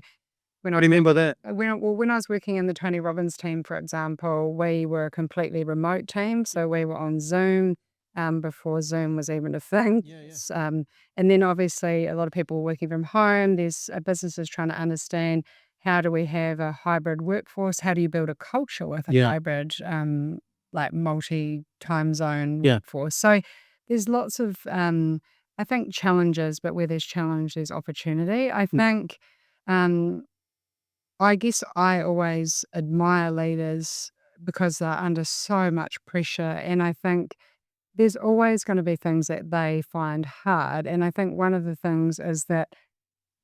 [SPEAKER 2] when I
[SPEAKER 1] What do you mean by that?
[SPEAKER 2] when I was working in the Tony Robbins team, for example, we were a completely remote team. So we were on Zoom before Zoom was even a thing.
[SPEAKER 1] Yeah, yeah.
[SPEAKER 2] And then obviously a lot of people were working from home. There's businesses trying to understand how do we have a hybrid workforce? How do you build a culture with a
[SPEAKER 1] Yeah,
[SPEAKER 2] hybrid, like multi time zone
[SPEAKER 1] yeah.
[SPEAKER 2] workforce? So there's lots of, I think, challenges, but where there's challenge, there's opportunity. I
[SPEAKER 1] Mm,
[SPEAKER 2] think. Um, I guess I always admire leaders because they're under so much pressure. And I think there's always going to be things that they find hard. And I think one of the things is that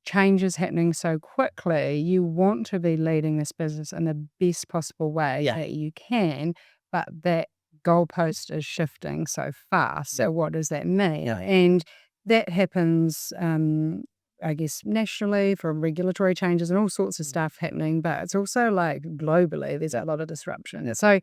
[SPEAKER 2] change is happening so quickly, you want to be leading this business in the best possible way
[SPEAKER 1] Yeah.
[SPEAKER 2] that you can, but that goalpost is shifting so fast. So what does that mean?
[SPEAKER 1] Yeah.
[SPEAKER 2] And that happens, I guess, nationally from regulatory changes and all sorts of stuff happening, but it's also like globally, there's a lot of disruption.
[SPEAKER 1] Yeah.
[SPEAKER 2] So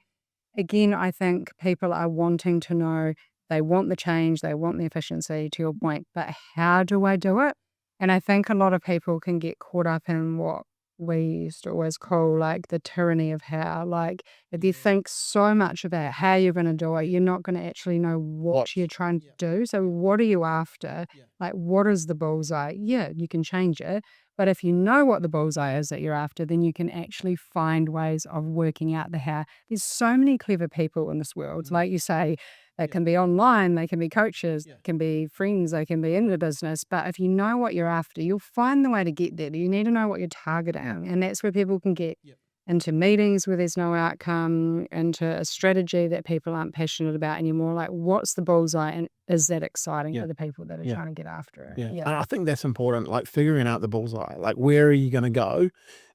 [SPEAKER 2] again, I think people are wanting to know, they want the change, they want the efficiency, to your point, but how do I do it? And I think a lot of people can get caught up in what we used to always call like the tyranny of how. Like, if you think so much about how you're going to do it, you're not going to actually know what you're trying to do. So, what are you after? Like, what is the bullseye? Yeah, you can change it. But if you know what the bullseye is that you're after, then you can actually find ways of working out the how. There's so many clever people in this world. Like you say, it can be online, they can be coaches, can be friends, they can be in the business. But if you know what you're after, you'll find the way to get there. You need to know what you're targeting. And that's where people can get into meetings where there's no outcome, into a strategy that people aren't passionate about anymore. Like, what's the bullseye? And is that exciting for the people that are
[SPEAKER 1] Yeah.
[SPEAKER 2] trying to get after it?
[SPEAKER 1] Yeah. And I think that's important, like figuring out the bullseye, like where are you going to go?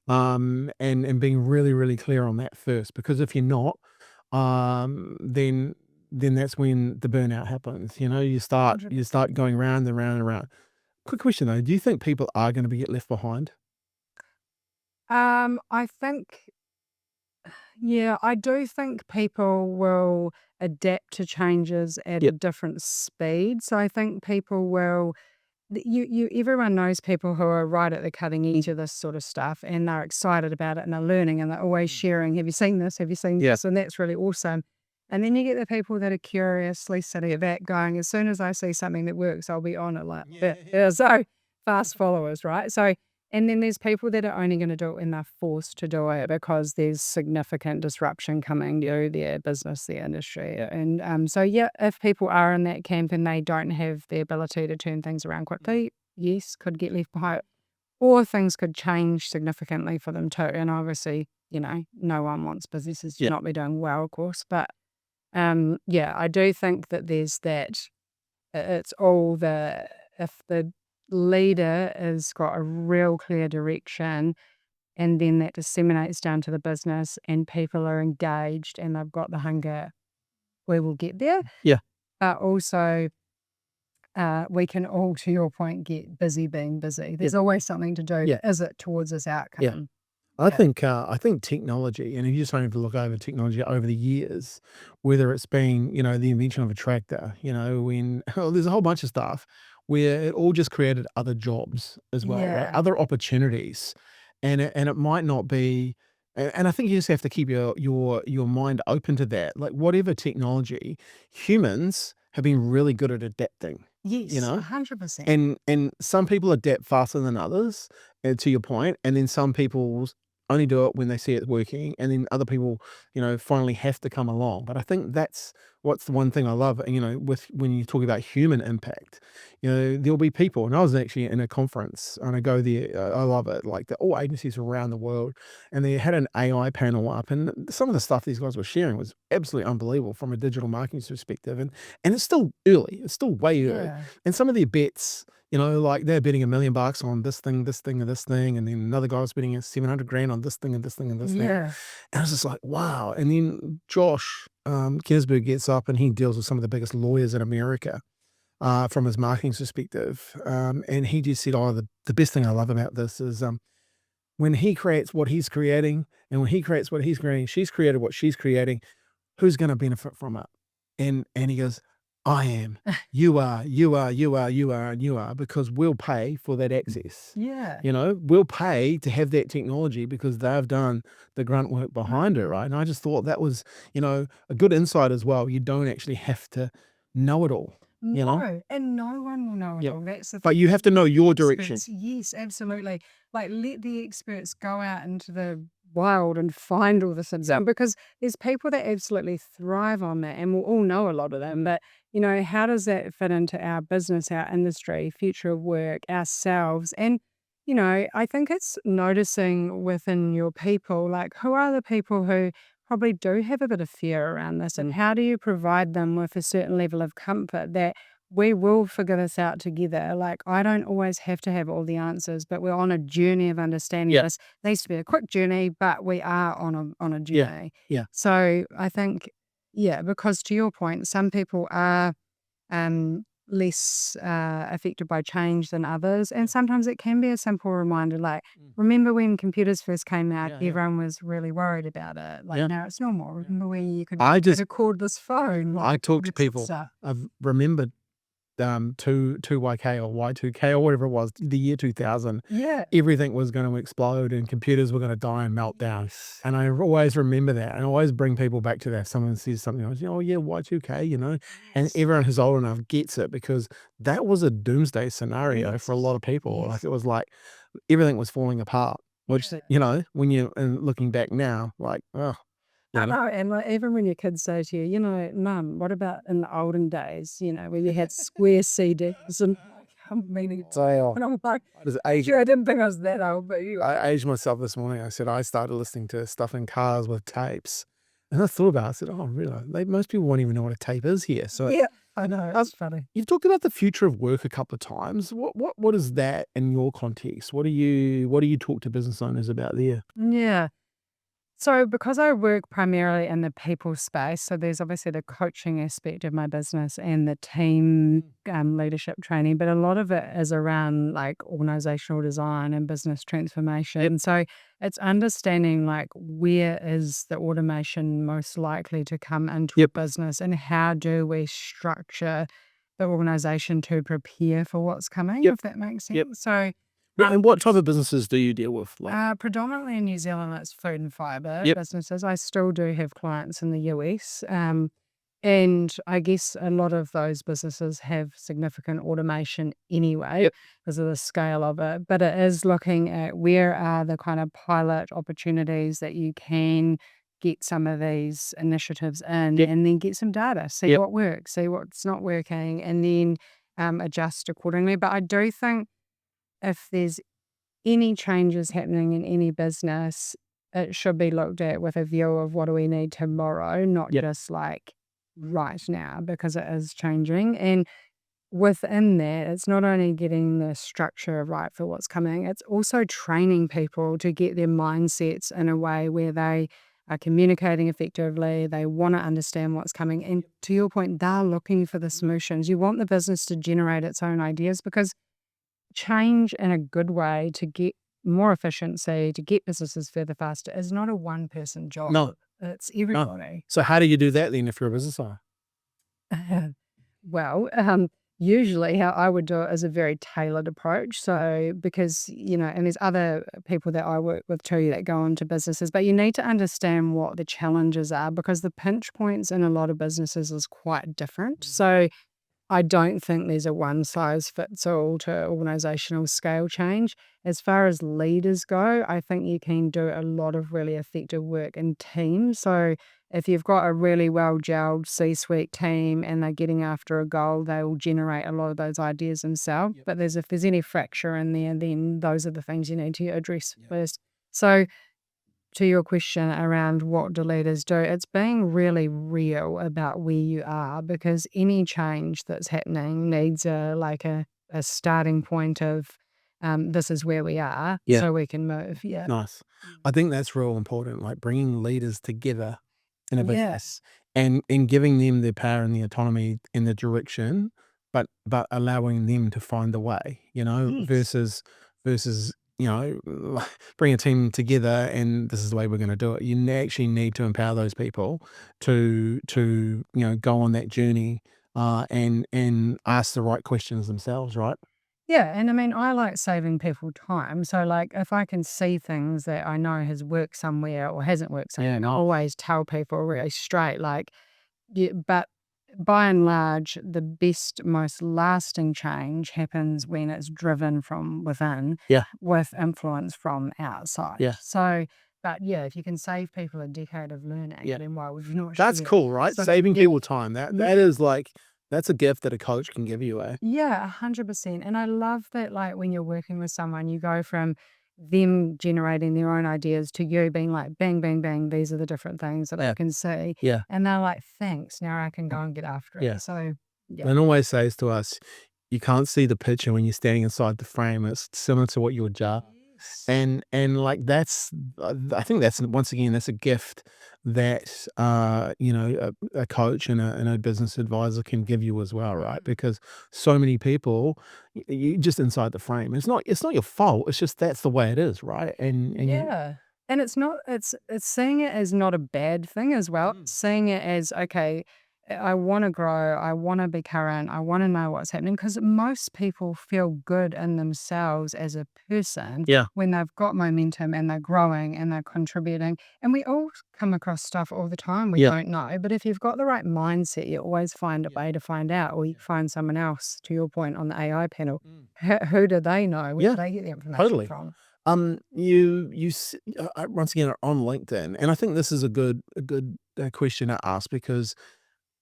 [SPEAKER 1] And being really, really clear on that first, because if you're not, then that's when the burnout happens. You start
[SPEAKER 2] 100%.
[SPEAKER 1] going round and round and round. Quick question though, do you think people are going to be get left behind?
[SPEAKER 2] I think, yeah, I do think people will adapt to changes at a
[SPEAKER 1] Yep.
[SPEAKER 2] different speed. So I think people will, everyone knows people who are right at the cutting edge of this sort of stuff and they're excited about it and they're learning and they're always sharing, have you seen this? Have you seen
[SPEAKER 1] Yeah.
[SPEAKER 2] this? And that's really awesome. And then you get the people that are curiously sitting at that going, as soon as I see something that works, I'll be on it like that. Yeah, so fast followers, right? So, and then there's people that are only going to do it when they're forced to do it because there's significant disruption coming to their business, their industry. And so, yeah, if people are in that camp and they don't have the ability to turn things around quickly, yes, could get left behind, or things could change significantly for them too. And obviously, no one wants businesses to
[SPEAKER 1] Yeah.
[SPEAKER 2] not be doing well, of course. But yeah, I do think that there's that. It's all if the leader has got a real clear direction and then that disseminates down to the business and people are engaged and they've got the hunger, we will get there.
[SPEAKER 1] Yeah.
[SPEAKER 2] But also, we can all, to your point, get busy being busy. There's always something to do.
[SPEAKER 1] Yeah.
[SPEAKER 2] Is it towards this
[SPEAKER 1] Yeah.
[SPEAKER 2] outcome? Yeah.
[SPEAKER 1] I think technology, and if you just don't even look over technology over the years, whether it's been, the invention of a tractor, when there's a whole bunch of stuff where it all just created other jobs as well, right?
[SPEAKER 2] Yeah.
[SPEAKER 1] Other opportunities. And it might not be, and I think you just have to keep your mind open to that. Like whatever technology, humans have been really good at adapting, you
[SPEAKER 2] Yes,
[SPEAKER 1] know?
[SPEAKER 2] 100%.
[SPEAKER 1] And some people adapt faster than others, to your point, and then some people only do it when they see it working, and then other people, finally have to come along. But I think that's what's the one thing I love, with when you talk about human impact, there'll be people, and I was actually in a conference, and I go there, I love it, like the all agencies around the world, and they had an AI panel up, and some of the stuff these guys were sharing was absolutely unbelievable from a digital marketing perspective, and it's still early, it's still way early,
[SPEAKER 2] Yeah.
[SPEAKER 1] and some of their bets, like they're betting $1 million on this thing, and this thing, and then another guy was betting 700 grand on this thing and this thing and this thing.
[SPEAKER 2] Yeah.
[SPEAKER 1] And I was just like, wow. And then Josh Ginsburg gets up and he deals with some of the biggest lawyers in America, from his marketing perspective. And he just said, oh, the best thing I love about this is when he creates what he's creating, and when he creates what he's creating, she's created what she's creating, who's going to benefit from it? And he goes, I am. You are, you are, you are, you are, and you are, because we'll pay for that access.
[SPEAKER 2] Yeah.
[SPEAKER 1] We'll pay to have that technology because they've done the grunt work behind it, right? And I just thought that was, a good insight as well. You don't actually have to know it all, you know?
[SPEAKER 2] No, and no one will know it
[SPEAKER 1] Yeah.
[SPEAKER 2] all. That's the
[SPEAKER 1] But you
[SPEAKER 2] thing.
[SPEAKER 1] have to know your direction.
[SPEAKER 2] Experts, yes, absolutely. Like, let the experts go out into the wild and find all this stuff because there's people that absolutely thrive on that, and we'll all know a lot of them. But, how does that fit into our business, our industry, future of work, ourselves? And, I think it's noticing within your people, like, who are the people who probably do have a bit of fear around this, and how do you provide them with a certain level of comfort that we will figure this out together. Like, I don't always have to have all the answers, but we're on a journey of understanding
[SPEAKER 1] Yeah,
[SPEAKER 2] this. It needs to be a quick journey, but we are on a
[SPEAKER 1] yeah,
[SPEAKER 2] journey.
[SPEAKER 1] yeah,
[SPEAKER 2] So I think, yeah, because to your point, some people are less affected by change than others. And
[SPEAKER 1] yeah,
[SPEAKER 2] sometimes it can be a simple reminder, like,
[SPEAKER 1] mm,
[SPEAKER 2] remember when computers first came out,
[SPEAKER 1] yeah, yeah,
[SPEAKER 2] everyone was really worried about it. Like,
[SPEAKER 1] yeah,
[SPEAKER 2] now it's normal.
[SPEAKER 1] yeah.
[SPEAKER 2] Remember when you could
[SPEAKER 1] I just
[SPEAKER 2] record this phone,
[SPEAKER 1] I
[SPEAKER 2] like
[SPEAKER 1] talk to
[SPEAKER 2] this sort of
[SPEAKER 1] people.
[SPEAKER 2] stuff.
[SPEAKER 1] I've remembered 2YK or Y2K or whatever it was, the year 2000,
[SPEAKER 2] Yeah.
[SPEAKER 1] everything was going to explode and computers were going to die and melt down.
[SPEAKER 2] Yes.
[SPEAKER 1] And I always remember that and I always bring people back to that. Someone says something, I was, oh yeah, Y2K, and
[SPEAKER 2] Yes.
[SPEAKER 1] everyone who's old enough gets it because that was a doomsday scenario for a
[SPEAKER 2] Yes.
[SPEAKER 1] lot of people. Like
[SPEAKER 2] Yes.
[SPEAKER 1] it was like everything was falling apart, which,
[SPEAKER 2] Yeah.
[SPEAKER 1] when you're and looking back now, like, oh,
[SPEAKER 2] I
[SPEAKER 1] you know,
[SPEAKER 2] know, and like even when your kids say to you, Mum, what about in the olden days, when you had square CDs and like, I'm meaning to say,
[SPEAKER 1] oh,
[SPEAKER 2] and I'm like,
[SPEAKER 1] I just age.
[SPEAKER 2] sure, I didn't think I was that old, but you are.
[SPEAKER 1] I aged myself this morning. I said I started listening to stuff in cars with tapes, and I thought about it. I said, "Oh, really? Most people won't even know what a tape is here." So,
[SPEAKER 2] Yeah, I know,
[SPEAKER 1] um,
[SPEAKER 2] it's funny.
[SPEAKER 1] you've talked about the future of work a couple of times. What is that in your context? What do you talk to business owners about there?
[SPEAKER 2] Yeah. So, because I work primarily in the people space, so there's obviously the coaching aspect of my business and the team
[SPEAKER 1] Mm.
[SPEAKER 2] leadership training, but a lot of it is around like organizational design and business
[SPEAKER 1] Yep,
[SPEAKER 2] transformation. So, it's understanding like where is the automation most likely to come into a
[SPEAKER 1] yep,
[SPEAKER 2] business and how do we structure the organization to prepare for what's coming,
[SPEAKER 1] yep,
[SPEAKER 2] if that makes
[SPEAKER 1] yep.
[SPEAKER 2] sense. So,
[SPEAKER 1] And what type of businesses do you deal with? Like,
[SPEAKER 2] predominantly in New Zealand, it's food and fiber
[SPEAKER 1] yep,
[SPEAKER 2] businesses. I still do have clients in the US. And I guess a lot of those businesses have significant automation anyway
[SPEAKER 1] yep,
[SPEAKER 2] because of the scale of it. But it is looking at where are the kind of pilot opportunities that you can get some of these initiatives in
[SPEAKER 1] yep,
[SPEAKER 2] and then get some data, see
[SPEAKER 1] yep,
[SPEAKER 2] what works, see what's not working, and then adjust accordingly. But I do think if there's any changes happening in any business, it should be looked at with a view of what do we need tomorrow, not
[SPEAKER 1] yep,
[SPEAKER 2] just like right now, because it is changing. And within that, it's not only getting the structure right for what's coming, it's also training people to get their mindsets in a way where they are communicating effectively, they want to understand what's coming. And to your point, they're looking for the solutions. You want the business to generate its own ideas because change in a good way to get more efficiency, to get businesses further faster is not a one person job.
[SPEAKER 1] no,
[SPEAKER 2] It's
[SPEAKER 1] no.
[SPEAKER 2] everybody.
[SPEAKER 1] So how do you do that then if you're a business owner?
[SPEAKER 2] Well, usually how I would do it is a very tailored approach. So, because, and there's other people that I work with too that go into businesses, but you need to understand what the challenges are because the pinch points in a lot of businesses is quite different.
[SPEAKER 1] Mm.
[SPEAKER 2] So, I don't think there's a one size fits all to organizational scale change. As far as leaders go, I think you can do a lot of really effective work in teams. So if you've got a really well gelled C suite team and they're getting after a goal, they will generate a lot of those ideas themselves.
[SPEAKER 1] Yep,
[SPEAKER 2] But if there's any fracture in there, then those are the things you need to address
[SPEAKER 1] yep,
[SPEAKER 2] first. So to your question around what do leaders do, it's being really real about where you are because any change that's happening needs a starting point of this is where we are
[SPEAKER 1] yeah.
[SPEAKER 2] so we can move. Yeah.
[SPEAKER 1] Nice.
[SPEAKER 2] Mm.
[SPEAKER 1] I think that's real important, like bringing leaders together in a
[SPEAKER 2] Yeah.
[SPEAKER 1] business and giving them the power and the autonomy in the direction, but allowing them to find the way,
[SPEAKER 2] Yes.
[SPEAKER 1] versus, bring a team together and this is the way we're going to do it. Actually need to empower those people to go on that journey and ask the right questions themselves, right?
[SPEAKER 2] Yeah, and I mean, I like saving people time. So, like, if I can see things that I know has worked somewhere or hasn't worked somewhere,
[SPEAKER 1] Yeah,
[SPEAKER 2] I
[SPEAKER 1] no.
[SPEAKER 2] always tell people really straight, like, yeah, but by and large, the best, most lasting change happens when it's driven from within
[SPEAKER 1] Yeah,
[SPEAKER 2] with influence from outside.
[SPEAKER 1] yeah,
[SPEAKER 2] So, but yeah, if you can save people a decade of learning,
[SPEAKER 1] yeah.
[SPEAKER 2] then why would you not
[SPEAKER 1] That's
[SPEAKER 2] share it?
[SPEAKER 1] cool, right?
[SPEAKER 2] So,
[SPEAKER 1] Saving
[SPEAKER 2] yeah,
[SPEAKER 1] people time. That is like that's a gift that a coach can give you, eh?
[SPEAKER 2] yeah, 100%. And I love that, like, when you're working with someone, you go from them generating their own ideas to you being like, bang, bang, bang, these are the different things that I
[SPEAKER 1] Yeah,
[SPEAKER 2] can see.
[SPEAKER 1] yeah,
[SPEAKER 2] And they're like, thanks. Now I can go and get after
[SPEAKER 1] yeah.
[SPEAKER 2] it. So, Yeah.
[SPEAKER 1] Lynn always says to us, you can't see the picture when you're standing inside the frame. It's similar to what you would jar.
[SPEAKER 2] Yes.
[SPEAKER 1] And like that's I think that's once again that's a gift that a coach and a business advisor can give you as well, right?
[SPEAKER 2] Mm.
[SPEAKER 1] Because so many people you just inside the frame. It's not your fault. It's just that's the way it is, right? And you
[SPEAKER 2] Yeah. And it's seeing it as not a bad thing as well.
[SPEAKER 1] Mm.
[SPEAKER 2] Seeing it as, okay, I wanna grow, I wanna be current, I wanna know what's happening. Because most people feel good in themselves as a person
[SPEAKER 1] Yeah.
[SPEAKER 2] when they've got momentum and they're growing and they're contributing. And we all come across stuff all the time we
[SPEAKER 1] Yeah.
[SPEAKER 2] don't know, but if you've got the right mindset, you always find a
[SPEAKER 1] Yeah.
[SPEAKER 2] way to find out, or you
[SPEAKER 1] Yeah.
[SPEAKER 2] find someone else, to your point on the AI panel.
[SPEAKER 1] Mm.
[SPEAKER 2] Who do they know? Where do
[SPEAKER 1] Yeah.
[SPEAKER 2] they get the information
[SPEAKER 1] Totally.
[SPEAKER 2] from?
[SPEAKER 1] Once again are on LinkedIn, and I think this is a good question to ask because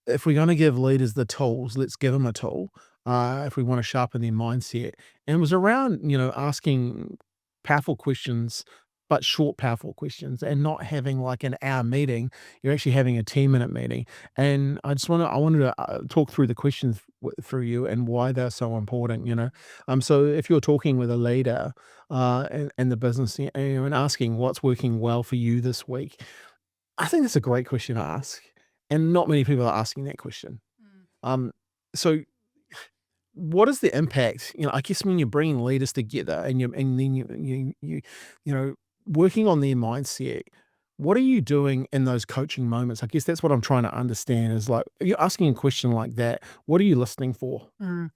[SPEAKER 1] if we're going to give leaders the tools, let's give them a tool. If we want to sharpen their mindset, and it was around asking powerful questions, but short powerful questions, and not having like an hour meeting. You're actually having a 10-minute meeting, and I wanted to talk through the questions through you and why they're so important. So if you're talking with a leader and the business, and asking what's working well for you this week, I think that's a great question to ask, and not many people are asking that question. Um, so what is the impact? I guess when you're bringing leaders together and then you know, working on their mindset, what are you doing in those coaching moments? I guess that's what I'm trying to understand is like, you're asking a question like that, what are you listening for?
[SPEAKER 2] Mm.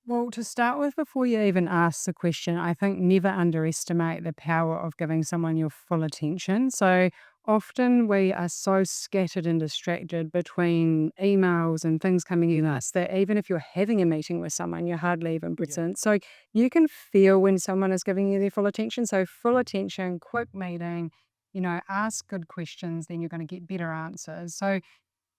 [SPEAKER 2] Well, to start with, before you even ask the question, I think never underestimate the power of giving someone your full attention. So often we are so scattered and distracted between emails and things coming in us that even if you're having a meeting with someone, you're hardly even
[SPEAKER 1] Yeah.
[SPEAKER 2] present. So you can feel when someone is giving you their full attention. So full attention, quick meeting, ask good questions, then you're going to get better answers. So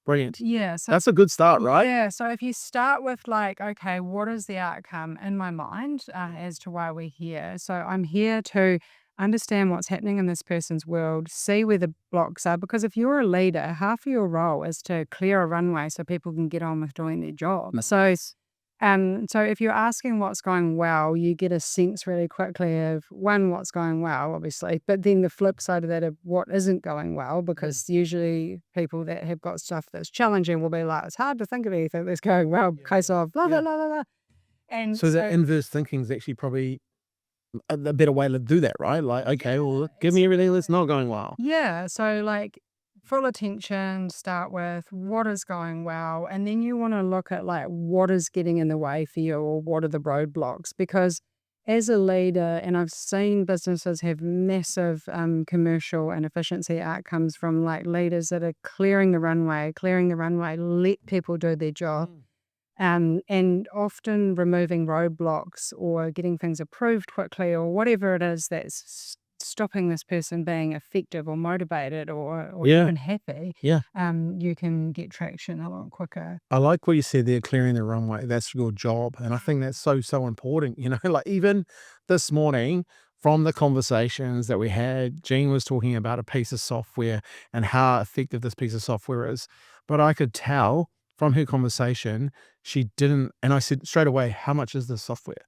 [SPEAKER 1] Brilliant.
[SPEAKER 2] yeah, so
[SPEAKER 1] That's a good start, right?
[SPEAKER 2] yeah, so if you start with like, okay, what is the outcome in my mind as to why we're here? So I'm here to understand what's happening in this person's world, see where the blocks are. Because if you're a leader, half of your role is to clear a runway so people can get on with doing their job.
[SPEAKER 1] Nice.
[SPEAKER 2] So if you're asking what's going well, you get a sense really quickly of one, what's going well, obviously, but then the flip side of that of what isn't going well,
[SPEAKER 1] Mm.
[SPEAKER 2] because usually people that have got stuff that's challenging will be like, it's hard to think of anything that's going well
[SPEAKER 1] Yeah,
[SPEAKER 2] because of blah, blah,
[SPEAKER 1] yeah.
[SPEAKER 2] blah, blah, blah. And
[SPEAKER 1] So the
[SPEAKER 2] so,
[SPEAKER 1] inverse thinking is actually probably a better way to do that, right? Like, okay,
[SPEAKER 2] yeah,
[SPEAKER 1] well, give me everything that's
[SPEAKER 2] exactly.
[SPEAKER 1] not going well.
[SPEAKER 2] Yeah, so like full attention, start with what is going well, and then you want to look at like what is getting in the way for you or what are the roadblocks. Because as a leader, and I've seen businesses have massive commercial and efficiency outcomes from like leaders that are clearing the runway, let people do their job,
[SPEAKER 1] Mm.
[SPEAKER 2] and often removing roadblocks or getting things approved quickly or whatever it is that's stopping this person being effective or motivated or
[SPEAKER 1] Yeah,
[SPEAKER 2] even happy,
[SPEAKER 1] yeah.
[SPEAKER 2] you can get traction a lot quicker.
[SPEAKER 1] I like what you said there, clearing the runway. That's your job. And I think that's so, so important. Like even this morning from the conversations that we had, Jean was talking about a piece of software and how effective this piece of software is. But I could tell from her conversation, she didn't. And I said straight away, how much is this software?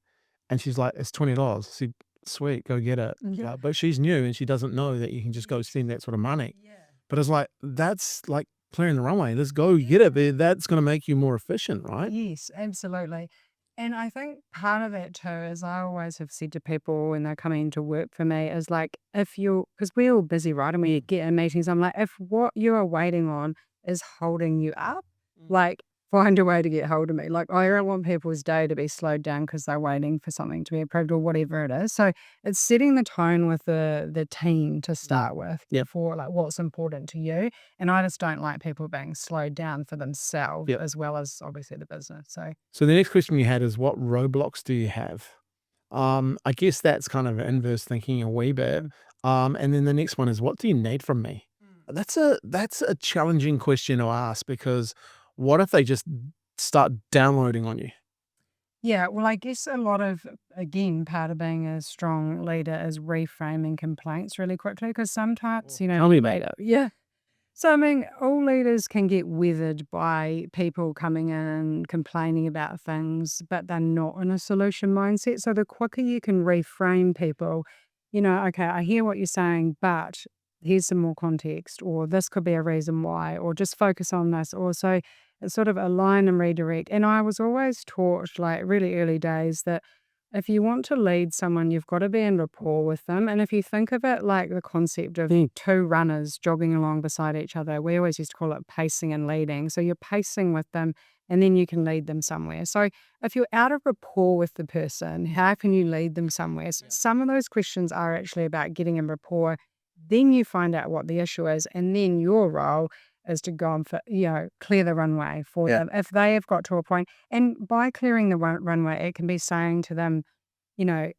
[SPEAKER 1] And she's like, it's $20. I said, sweet, go get it.
[SPEAKER 2] Yeah.
[SPEAKER 1] But she's new and she doesn't know that you can just go spend that sort of money.
[SPEAKER 2] Yeah.
[SPEAKER 1] But it's like, that's like clearing the runway. Let's go get it.
[SPEAKER 2] Yeah.
[SPEAKER 1] But that's going to make you more efficient, right?
[SPEAKER 2] Yes, absolutely. And I think part of that too, as I always have said to people when they're coming to work for me, is like, if you, because we're all busy, right? And we
[SPEAKER 1] Mm,
[SPEAKER 2] get in meetings, I'm like, if what you are waiting on is holding you up,
[SPEAKER 1] mm,
[SPEAKER 2] like, find a way to get hold of me. Like, I don't want people's day to be slowed down because they're waiting for something to be approved or whatever it is. So it's setting the tone with the team to
[SPEAKER 1] mm.
[SPEAKER 2] start with
[SPEAKER 1] Yep.
[SPEAKER 2] for like what's important to you. And I just don't like people being slowed down for themselves
[SPEAKER 1] Yep.
[SPEAKER 2] as well as obviously the business. So
[SPEAKER 1] So the next question you had is what roadblocks do you have? I guess that's kind of inverse thinking a wee bit.
[SPEAKER 2] mm,
[SPEAKER 1] And then the next one is what do you need from me?
[SPEAKER 2] mm.
[SPEAKER 1] That's a challenging question to ask because what if they just start downloading on you?
[SPEAKER 2] Yeah, well, I guess a lot of, again, part of being a strong leader is reframing complaints really quickly because sometimes,
[SPEAKER 1] Oh, tell me about it.
[SPEAKER 2] yeah. So, I mean, all leaders can get withered by people coming in and complaining about things, but they're not in a solution mindset. So, the quicker you can reframe people, okay, I hear what you're saying, but here's some more context, or this could be a reason why, or just focus on this. Or so it's sort of align and redirect. And I was always taught, like really early days, that if you want to lead someone, you've got to be in rapport with them. And if you think of it like the concept of two runners jogging along beside each other, we always used to call it pacing and leading. So you're pacing with them and then you can lead them somewhere. So if you're out of rapport with the person, how can you lead them somewhere? So some of those questions are actually about getting in rapport. Then you find out what the issue is. And then your role is to go and, clear the runway for them. If they have got to a point, and by clearing the runway, it can be saying to them, you know,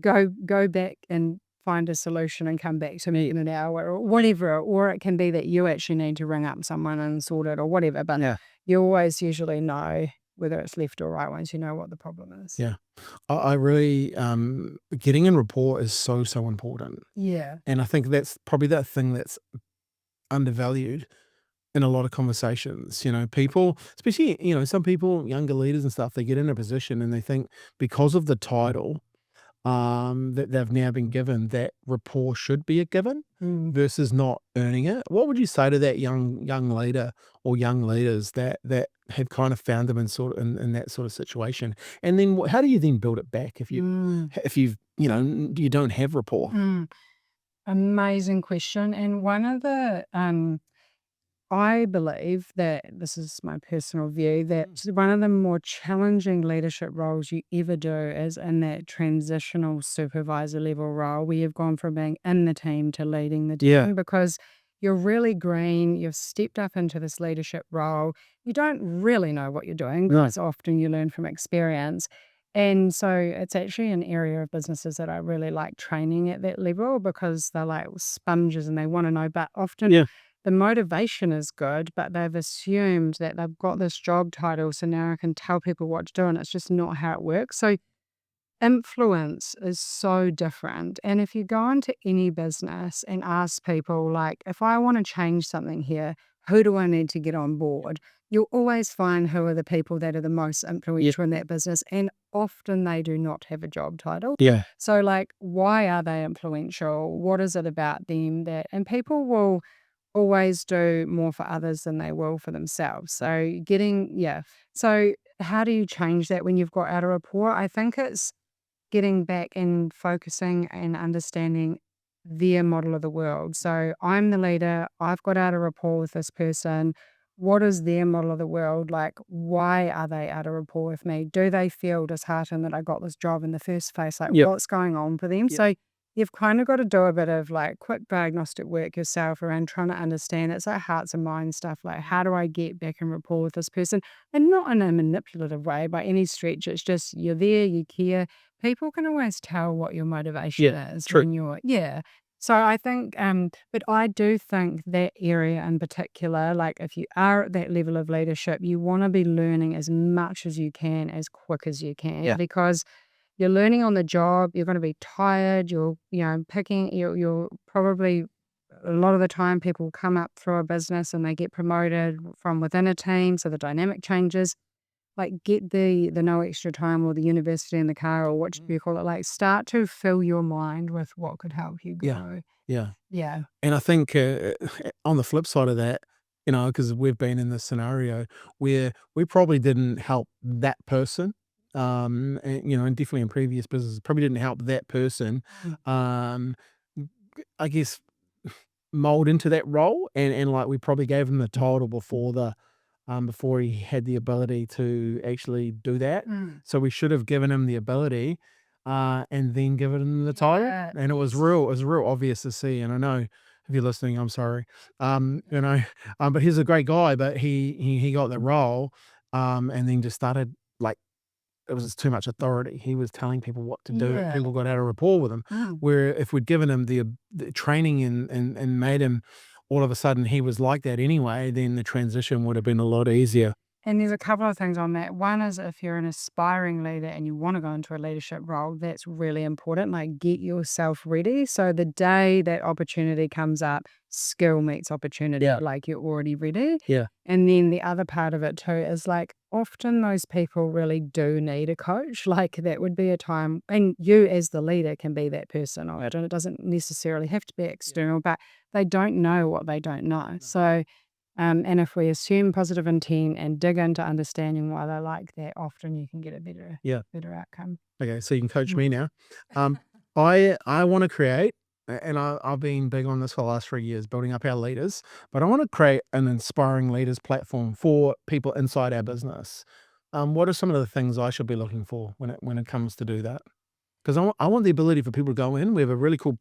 [SPEAKER 2] go back and find a solution and come back to me in an hour or whatever. Or it can be that you actually need to ring up someone and sort it or whatever. But you always usually know whether it's left or right once you know what the problem is.
[SPEAKER 1] Yeah. I really, getting in rapport is so, so important.
[SPEAKER 2] Yeah.
[SPEAKER 1] And I think that's probably that thing that's undervalued in a lot of conversations. People, especially, some people, younger leaders and stuff, they get in a position and they think because of the title that they've now been given, that rapport should be a given versus not earning it. What would you say to that young leader or young leaders that have kind of found them in that sort of situation? And then how do you then build it back if you don't have rapport?
[SPEAKER 2] Amazing question. And one of the I believe that this is my personal view that one of the more challenging leadership roles you ever do is in that transitional supervisor level role where you've gone from being in the team to leading the
[SPEAKER 1] Yeah.
[SPEAKER 2] team because you're really green, you've stepped up into this leadership role. You don't really know what you're doing
[SPEAKER 1] No.
[SPEAKER 2] because often you learn from experience. And so it's actually an area of businesses that I really like training at that level because they're like sponges and they want to know, but often
[SPEAKER 1] Yeah.
[SPEAKER 2] the motivation is good, but they've assumed that they've got this job title, so now I can tell people what to do, and it's just not how it works. So influence is so different. And if you go into any business and ask people, like, if I want to change something here, who do I need to get on board? You'll always find who are the people that are the most influential in that business. And often they do not have a job title.
[SPEAKER 1] Yeah.
[SPEAKER 2] So, like, why are they influential? What is it about them that, and people will always do more for others than they will for themselves. So yeah. So how do you change that when you've got out of rapport? I think it's getting back and focusing and understanding their model of the world. So I'm the leader, I've got out of rapport with this person. What is their model of the world? Like, why are they out of rapport with me? Do they feel disheartened that I got this job in the first place? Like,
[SPEAKER 1] Yep.
[SPEAKER 2] what's going on for them?
[SPEAKER 1] Yep.
[SPEAKER 2] So you've kind of got to do a bit of like quick diagnostic work yourself around trying to understand. It's like hearts and minds stuff. Like, how do I get back in rapport with this person? And not in a manipulative way by any stretch. It's just you're there, you care. People can always tell what your motivation
[SPEAKER 1] Yeah.
[SPEAKER 2] is
[SPEAKER 1] True.
[SPEAKER 2] when you're, yeah. So I think, but I do think that area in particular, like if you are at that level of leadership, you want to be learning as much as you can, as quick as you can,
[SPEAKER 1] Yeah.
[SPEAKER 2] because you're learning on the job, you're going to be tired, you're probably a lot of the time people come up through a business and they get promoted from within a team. So the dynamic changes. Like, get the no extra time or the university in the car or what you call it, like, start to fill your mind with what could help you
[SPEAKER 1] Yeah.
[SPEAKER 2] grow.
[SPEAKER 1] Yeah.
[SPEAKER 2] Yeah.
[SPEAKER 1] And I think, on the flip side of that, because we've been in this scenario where we probably didn't help that person, and definitely in previous businesses, probably didn't help that person, um, I guess, mold into that role, and like we probably gave him the title before he had the ability to actually do that. So we should have given him the ability, and then given him the title.
[SPEAKER 2] Yeah.
[SPEAKER 1] And it was real obvious to see. And I know if you're listening, I'm sorry. But he's a great guy, but he got the role, and then just started like it was just too much authority. He was telling people what to do.
[SPEAKER 2] Yeah.
[SPEAKER 1] People got out of rapport with him. Where if we'd given him the training and made him all of a sudden he was like that anyway, then the transition would have been a lot easier.
[SPEAKER 2] And there's a couple of things on that. One is if you're an aspiring leader and you want to go into a leadership role, that's really important. Like, get yourself ready. So the day that opportunity comes up, skill meets opportunity,
[SPEAKER 1] Yeah.
[SPEAKER 2] like you're already ready.
[SPEAKER 1] Yeah.
[SPEAKER 2] And then the other part of it too is like often those people really do need a coach. Like that would be a time, and you as the leader can be that person or it. And it doesn't necessarily have to be
[SPEAKER 1] Yeah.
[SPEAKER 2] external, but they don't know what they don't know.
[SPEAKER 1] No.
[SPEAKER 2] So and if we assume positive intent and dig into understanding why they like that, often you can get a
[SPEAKER 1] Yeah.
[SPEAKER 2] better outcome.
[SPEAKER 1] Okay, so you can coach
[SPEAKER 2] Mm.
[SPEAKER 1] me now. I wanna create, and I've been big on this for the last 3 years, building up our leaders, but I wanna create an inspiring leaders platform for people inside our business. What are some of the things I should be looking for when it comes to do that? 'Cause I want the ability for people to go in. We have a really cool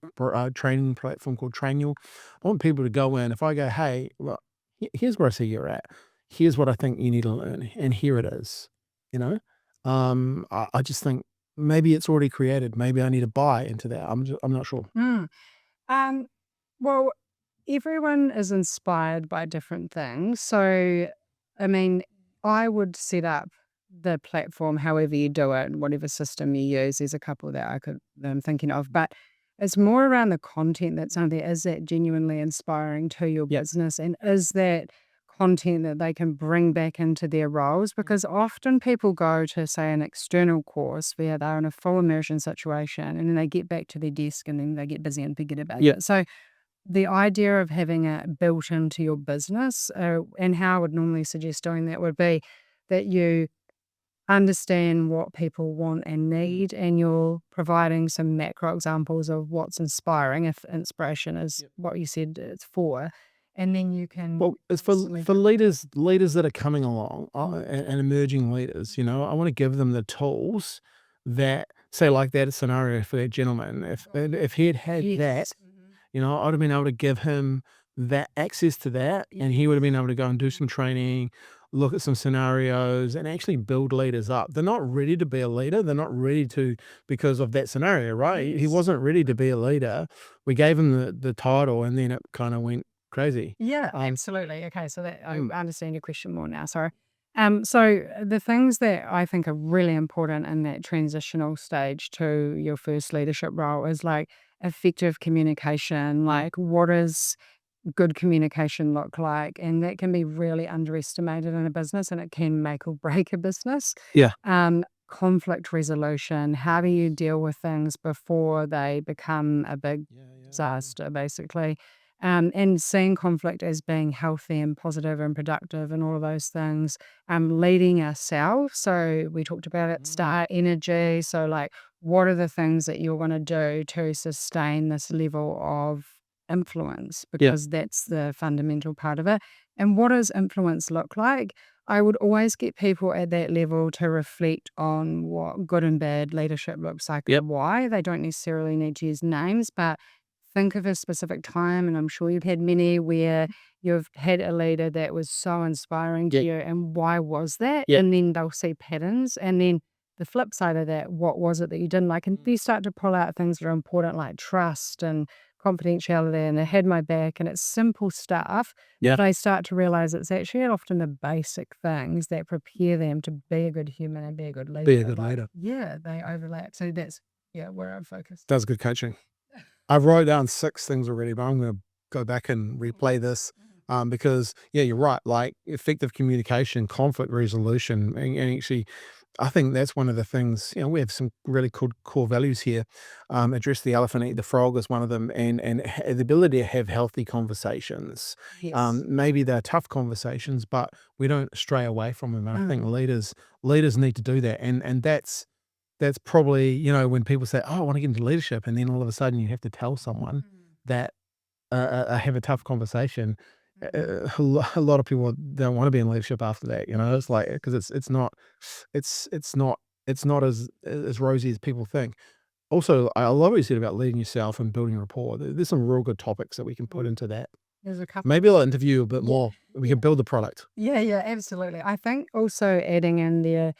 [SPEAKER 1] training platform called Trainual. I want people to go in. If I go, "Hey, well, here's where I see you're at. Here's what I think you need to learn, and here it is." You know? I just think maybe it's already created. Maybe I need to buy into that. I'm not sure.
[SPEAKER 2] Mm. Um, well, everyone is inspired by different things. So, I mean, I would set up the platform however you do it, whatever system you use. There's a couple that I'm thinking of, but it's more around the content that's on there. Is that genuinely inspiring to your
[SPEAKER 1] Yeah.
[SPEAKER 2] business? And is that content that they can bring back into their roles? Because often people go to, say, an external course where they're in a full immersion situation and then they get back to their desk and then they get busy and forget about
[SPEAKER 1] Yeah.
[SPEAKER 2] it. So the idea of having it built into your business, and how I would normally suggest doing that would be that you understand what people want and need, and you're providing some macro examples of what's inspiring, if inspiration is
[SPEAKER 1] Yep.
[SPEAKER 2] what you said it's for, and then you can
[SPEAKER 1] Well, it's
[SPEAKER 2] constantly
[SPEAKER 1] for leaders that are coming along,
[SPEAKER 2] Mm.
[SPEAKER 1] and emerging leaders, I wanna give them the tools that say, like that scenario for that gentleman, if he had had that,
[SPEAKER 2] Yes.
[SPEAKER 1] I would have been able to give him that access to that, and he would have been able to go and do some training, look at some scenarios, and actually build leaders up. They're not ready to be a leader. They're not ready to because of that scenario, right? He
[SPEAKER 2] Yes.
[SPEAKER 1] wasn't ready to be a leader. We gave him the title, and then it kind of went crazy.
[SPEAKER 2] Yeah,
[SPEAKER 1] Um,
[SPEAKER 2] absolutely. Okay, so that I
[SPEAKER 1] mm,
[SPEAKER 2] understand your question more now. Sorry. So the things that I think are really important in that transitional stage to your first leadership role is like effective communication.
[SPEAKER 1] mm,
[SPEAKER 2] Like, what does good communication look like? And that can be really underestimated in a business, and it can make or break a business.
[SPEAKER 1] yeah,
[SPEAKER 2] Conflict resolution. How do you deal with things before they become a big
[SPEAKER 1] yeah, yeah, yeah.
[SPEAKER 2] disaster, basically? And seeing conflict as being healthy and positive and productive and all of those things. Leading ourselves. So we talked about it,
[SPEAKER 1] Mm,
[SPEAKER 2] star energy. So like, what are the things that you're going to do to sustain this level of influence?
[SPEAKER 1] yeah,
[SPEAKER 2] Because that's the fundamental part of it. And what does influence look like? I would always get people at that level to reflect on what good and bad leadership looks like
[SPEAKER 1] yep,
[SPEAKER 2] and why. They don't necessarily need to use names, but think of a specific time, and I'm sure you've had many where you've had a leader that was so inspiring
[SPEAKER 1] yeah,
[SPEAKER 2] to you, and why was that?
[SPEAKER 1] yeah,
[SPEAKER 2] And then they'll see patterns, and then the flip side of that, what was it that you didn't like? And
[SPEAKER 1] mm,
[SPEAKER 2] they start to pull out things that are important, like trust and confidentiality, and they had my back, and it's simple stuff.
[SPEAKER 1] yeah.
[SPEAKER 2] But I start to realize it's actually often the basic things that prepare them to be a good human and be a good
[SPEAKER 1] Be a
[SPEAKER 2] leader.
[SPEAKER 1] good
[SPEAKER 2] Like,
[SPEAKER 1] leader.
[SPEAKER 2] yeah, they overlap. So that's, yeah, where I'm focused.
[SPEAKER 1] That's good coaching. I've wrote down 6 things already, but I'm gonna go back and replay this, because, yeah, you're right, like, effective communication, conflict resolution, and actually, I think that's one of the things, we have some really cool core values here. Address the elephant, eat the frog is one of them, and the ability to have healthy conversations.
[SPEAKER 2] Yes.
[SPEAKER 1] Maybe they're tough conversations, but we don't stray away from them, and I think
[SPEAKER 2] Mm.
[SPEAKER 1] leaders need to do that, and that's probably, when people say, "Oh, I wanna get into leadership," and then all of a sudden you have to tell someone
[SPEAKER 2] Mm.
[SPEAKER 1] that, have a tough conversation.
[SPEAKER 2] Mhm.
[SPEAKER 1] A lot of people don't wanna be in leadership after that, It's like
[SPEAKER 2] Yes.
[SPEAKER 1] 'cause it's not as rosy as people think. Also, I love what you said about leading yourself and building rapport. There's some real good topics that we can put
[SPEAKER 2] Mhm.
[SPEAKER 1] into that.
[SPEAKER 2] There's a couple.
[SPEAKER 1] Maybe I'll interview you a bit
[SPEAKER 2] Yeah,
[SPEAKER 1] more. We
[SPEAKER 2] yeah.
[SPEAKER 1] can build the product.
[SPEAKER 2] Yeah, yeah, absolutely. I think also adding in there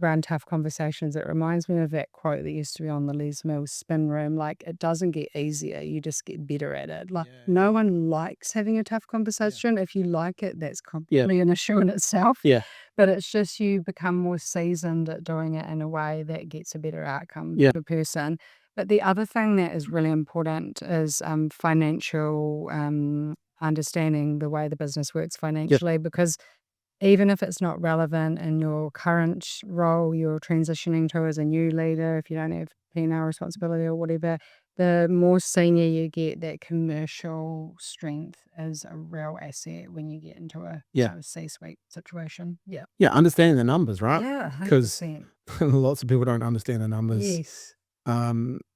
[SPEAKER 2] around tough conversations, it reminds me of that quote that used to be on the Les Mills spin room, like, "It doesn't get easier, you just get better at it." Like,
[SPEAKER 1] Yeah,
[SPEAKER 2] no
[SPEAKER 1] yeah,
[SPEAKER 2] one likes having a tough
[SPEAKER 1] yeah,
[SPEAKER 2] conversation. If you like it, that's
[SPEAKER 1] yeah,
[SPEAKER 2] probably an issue in itself.
[SPEAKER 1] yeah,
[SPEAKER 2] But it's just you become more seasoned at doing it in a way that gets a better outcome
[SPEAKER 1] Yeah,
[SPEAKER 2] for the person. But the other thing that is really important is financial understanding the way the business works
[SPEAKER 1] yeah,
[SPEAKER 2] financially, because even if it's not relevant in your current role you're transitioning to as a new leader, if you don't have P&L responsibility or whatever, the more senior you get, that commercial strength is a real asset when you get into a,
[SPEAKER 1] yeah,
[SPEAKER 2] C-suite situation. Yeah.
[SPEAKER 1] yeah, understanding the numbers, right?
[SPEAKER 2] Yeah,
[SPEAKER 1] Because
[SPEAKER 2] 100%.
[SPEAKER 1] lots of people don't understand the numbers,
[SPEAKER 2] Yes.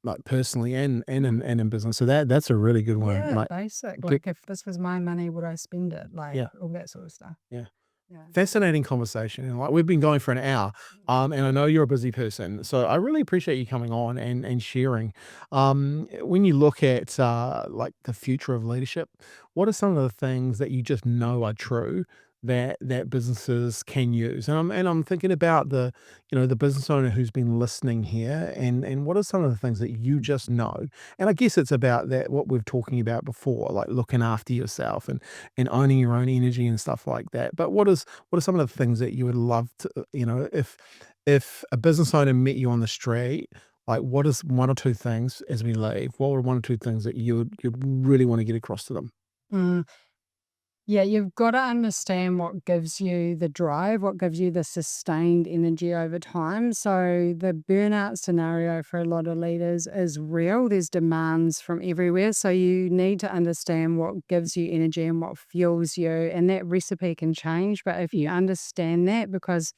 [SPEAKER 1] like, personally and in business, so that's a really good one,
[SPEAKER 2] Yeah,
[SPEAKER 1] like,
[SPEAKER 2] basic.
[SPEAKER 1] good
[SPEAKER 2] Like, if this was my money, would I spend it? Like,
[SPEAKER 1] yeah,
[SPEAKER 2] all that sort of stuff.
[SPEAKER 1] yeah.
[SPEAKER 2] Yeah.
[SPEAKER 1] Fascinating conversation, and, like, we've been going for an hour, and I know you're a busy person, so I really appreciate you coming on and sharing. When you look at, like, the future of leadership, what are some of the things that you just know are true that businesses can use? And I'm thinking about the business owner who's been listening here, and what are some of the things that you just know? And I guess it's about that what we're talking about before, like looking after yourself and owning your own energy and stuff like that. But what are some of the things that you would love to, if a business owner met you on the street, like what is one or two things as we leave? What were one or two things that you'd really want to get across to them?
[SPEAKER 2] Mm. Yeah, you've got to understand what gives you the drive, what gives you the sustained energy over time. So, the burnout scenario for a lot of leaders is real. There's demands from everywhere. So, you need to understand what gives you energy and what fuels you. And that recipe can change. But if you understand that, because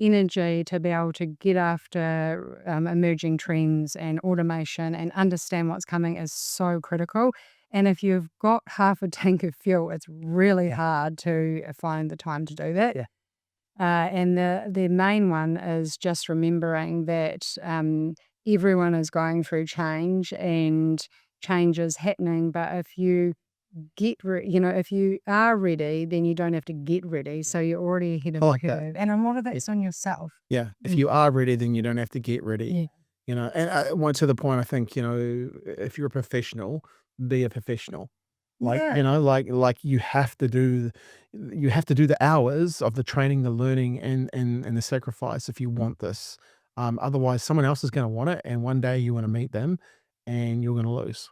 [SPEAKER 2] energy to be able to get after emerging trends and automation and understand what's coming is so critical. And if you've got half a tank of fuel, it's really hard to find the time to do that.
[SPEAKER 1] Yeah.
[SPEAKER 2] And the main one is just remembering that everyone is going through change and change is happening. But if you if you are ready, then you don't have to get ready. So you're already ahead
[SPEAKER 1] I
[SPEAKER 2] of the
[SPEAKER 1] like that.
[SPEAKER 2] curve. And a lot of
[SPEAKER 1] Yeah.
[SPEAKER 2] that's on yourself.
[SPEAKER 1] Yeah. If
[SPEAKER 2] Mm.
[SPEAKER 1] you are ready, then you don't have to get ready.
[SPEAKER 2] Yeah.
[SPEAKER 1] And one to the point, I think, if you're a professional, be a professional. Like,
[SPEAKER 2] Yeah.
[SPEAKER 1] like you have to do the hours of the training, the learning, and the sacrifice if you want this. Otherwise, someone else is going to want it, and one day you want to meet them, and you're going to lose.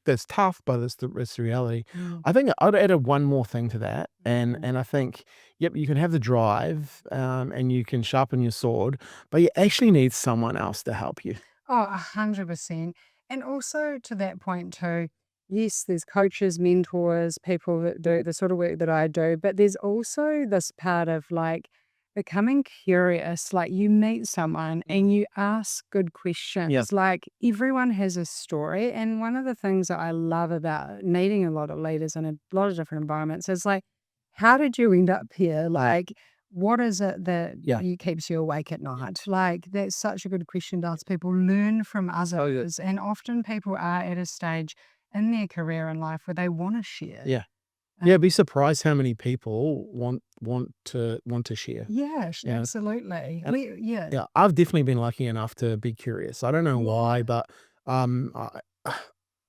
[SPEAKER 1] That's tough, but it's the reality.
[SPEAKER 2] Mm.
[SPEAKER 1] I think I'd added one more thing to that, and
[SPEAKER 2] Mhm.
[SPEAKER 1] and I think, yep, you can have the drive, and you can sharpen your sword, but you actually need someone else to help you.
[SPEAKER 2] Oh, 100%. And also to that point too, yes, there's coaches, mentors, people that do the sort of work that I do, but there's also this part of like becoming curious. Like you meet someone and you ask good
[SPEAKER 1] Yeah,
[SPEAKER 2] questions. Like everyone has a story. And one of the things that I love about meeting a lot of leaders in a lot of different environments is like, how did you end up here? Like, what is it that
[SPEAKER 1] yeah.
[SPEAKER 2] you keeps you awake at night? Like, that's such a good question to ask people. Learn from
[SPEAKER 1] Oh, yeah.
[SPEAKER 2] others. And often people are at a stage in their career and life where they want to share.
[SPEAKER 1] Yeah. Yeah,
[SPEAKER 2] Um,
[SPEAKER 1] be surprised how many people want to share,
[SPEAKER 2] yeah,
[SPEAKER 1] you know?
[SPEAKER 2] absolutely.
[SPEAKER 1] And
[SPEAKER 2] Yeah.
[SPEAKER 1] yeah, I've definitely been lucky enough to be curious. I don't know why,
[SPEAKER 2] Yeah.
[SPEAKER 1] but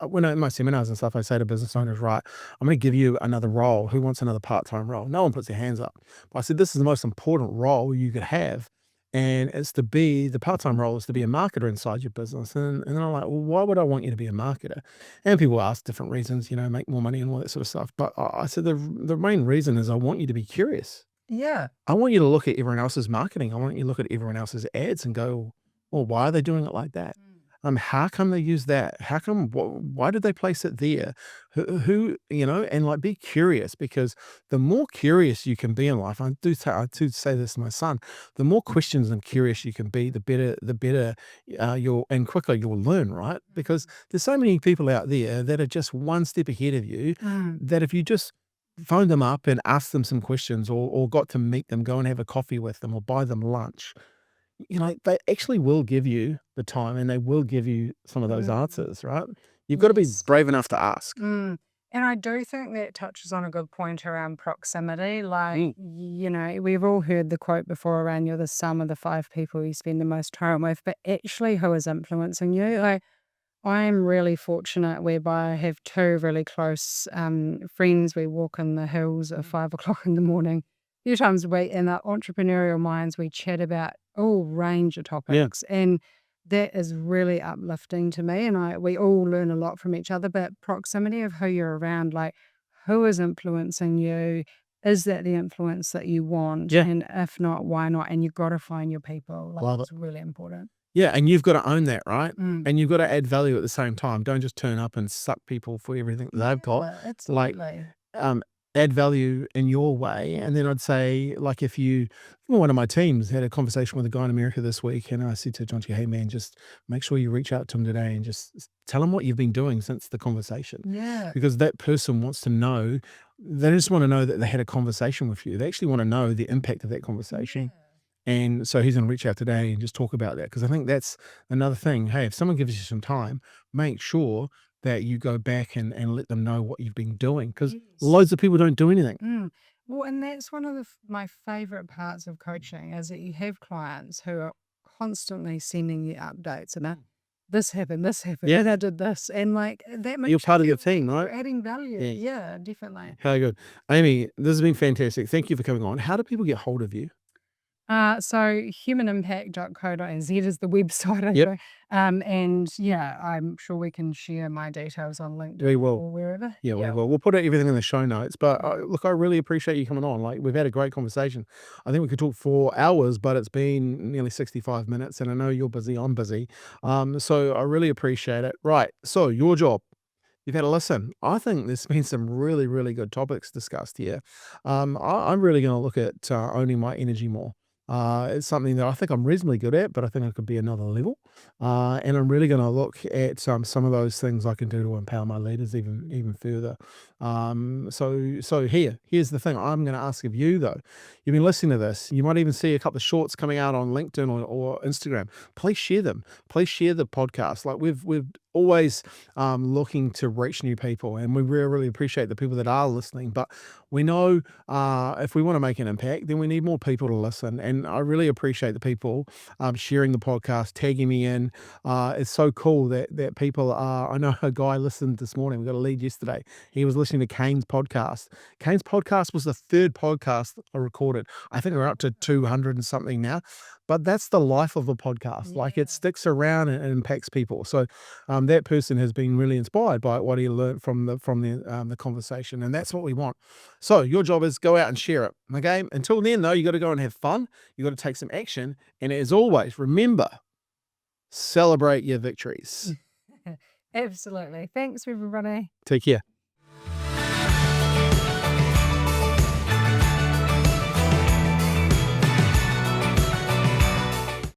[SPEAKER 1] when in my seminars and stuff, I say to business owners, right, I'm going to give you another role. Who wants another part-time role? No one puts their hands up. But I said, this is the most important role you could have. And it's to be the part-time role is to be a marketer inside your business. And I'm like, well, why would I want you to be a marketer? And people ask different reasons, make more money and all that sort of stuff. But I said, the main reason is I want you to be curious.
[SPEAKER 2] Yeah.
[SPEAKER 1] I want you to look at everyone else's marketing. I want you to look at everyone else's ads and go, "Well, why are they doing it like that?
[SPEAKER 2] Mm.
[SPEAKER 1] How come they use that? How come? Why did they place it there? And like be curious because the more curious you can be in life, I do say this to my son, the more questions and curious you can be, the better you'll and quicker you'll learn, right? Because there's so many people out there that are just one step ahead of you.
[SPEAKER 2] Mm.
[SPEAKER 1] That if you just phone them up and ask them some questions or got to meet them, go and have a coffee with them or buy them lunch, they actually will give you the time and they will give you some of those
[SPEAKER 2] Mm.
[SPEAKER 1] answers, right? You've got to be
[SPEAKER 2] Yes.
[SPEAKER 1] brave enough to ask.
[SPEAKER 2] Mm. And I do think that touches on a good point around proximity. Like,
[SPEAKER 1] Mm.
[SPEAKER 2] we've all heard the quote before around you're the sum of the five people you spend the most time with, but actually who is influencing you? Like, I'm really fortunate whereby I have two really close friends. We walk in the hills at 5 o'clock in the morning. few times a week. In our entrepreneurial minds, we chat about all range of
[SPEAKER 1] Yeah.
[SPEAKER 2] topics, and that is really uplifting to me. And we all learn a lot from each other. But proximity of who you're around, like who is influencing you, is that the influence that you want?
[SPEAKER 1] Yeah.
[SPEAKER 2] And if not, why not? And you've got to find your people. Like
[SPEAKER 1] Love it.
[SPEAKER 2] it's really important.
[SPEAKER 1] Yeah, and you've got to own that, right?
[SPEAKER 2] Mm.
[SPEAKER 1] And you've got to add value at the same time. Don't just turn up and suck people for everything that they've got.
[SPEAKER 2] Yeah,
[SPEAKER 1] Like,
[SPEAKER 2] absolutely.
[SPEAKER 1] add value in your way. And then I'd say, like, if you, well, one of my teams had a conversation with a guy in America this week, and I said to John, hey, man, just make sure you reach out to him today and just tell him what you've been doing since the conversation.
[SPEAKER 2] Yeah.
[SPEAKER 1] Because that person wants to know, they just want to know that they had a conversation with you. They actually want to know the impact of that conversation. And so he's going to reach out today and just talk about that. Because I think that's another thing. Hey, if someone gives you some time, make sure that you go back and let them know what you've been doing. Because
[SPEAKER 2] Yes.
[SPEAKER 1] loads of people don't do anything.
[SPEAKER 2] Well, and that's one of my favorite parts of coaching is that you have clients who are constantly sending you updates about this happened,
[SPEAKER 1] Yeah.
[SPEAKER 2] and I did this, and like that makes
[SPEAKER 1] You're part of
[SPEAKER 2] you
[SPEAKER 1] your team,
[SPEAKER 2] feel
[SPEAKER 1] right?
[SPEAKER 2] you're adding value.
[SPEAKER 1] Yeah.
[SPEAKER 2] Yeah, definitely.
[SPEAKER 1] How good. Amy, this has been fantastic. Thank you for coming on. How do people get hold of you?
[SPEAKER 2] So humanimpact.co.nz is the website, I
[SPEAKER 1] Yep.
[SPEAKER 2] think. And yeah, I'm sure we can share my details on
[SPEAKER 1] We
[SPEAKER 2] LinkedIn
[SPEAKER 1] will.
[SPEAKER 2] or wherever.
[SPEAKER 1] Yeah, we
[SPEAKER 2] Yeah.
[SPEAKER 1] will. We'll put everything in the show notes. But look, I really appreciate you coming on. Like, we've had a great conversation. I think we could talk for hours, but it's been nearly 65 minutes, and I know you're busy. I'm busy. So I really appreciate it. Right. So your job. You've had a listen. I think there's been some really, really good topics discussed here. I'm really going to look at owning my energy more. It's something that I think I'm reasonably good at, but I think I could be another level. And I'm really going to look at some of those things I can do to empower my leaders even further. So here's the thing. I'm going to ask of you though. You've been listening to this. You might even see a couple of shorts coming out on LinkedIn or Instagram. Please share them. Please share the podcast. Like we've always looking to reach new people, and we really appreciate the people that are listening. But we know if we want to make an impact, then we need more people to listen. And I really appreciate the people sharing the podcast, tagging me in. It's so cool that people are. I know a guy listened this morning. We got a lead yesterday. He was listening to Kane's podcast. Kane's podcast was the third podcast I recorded. I think we're up to 200 and something now. But that's the life of a podcast. Like, it sticks around and impacts people. So that person has been really inspired by what he learned from the conversation, and that's what we want. So your job is go out and share it. Okay. Until then, though, you got to go and have fun. You got to take some action, and as always, remember, celebrate your victories.
[SPEAKER 2] Absolutely. Thanks, everybody.
[SPEAKER 1] Take care.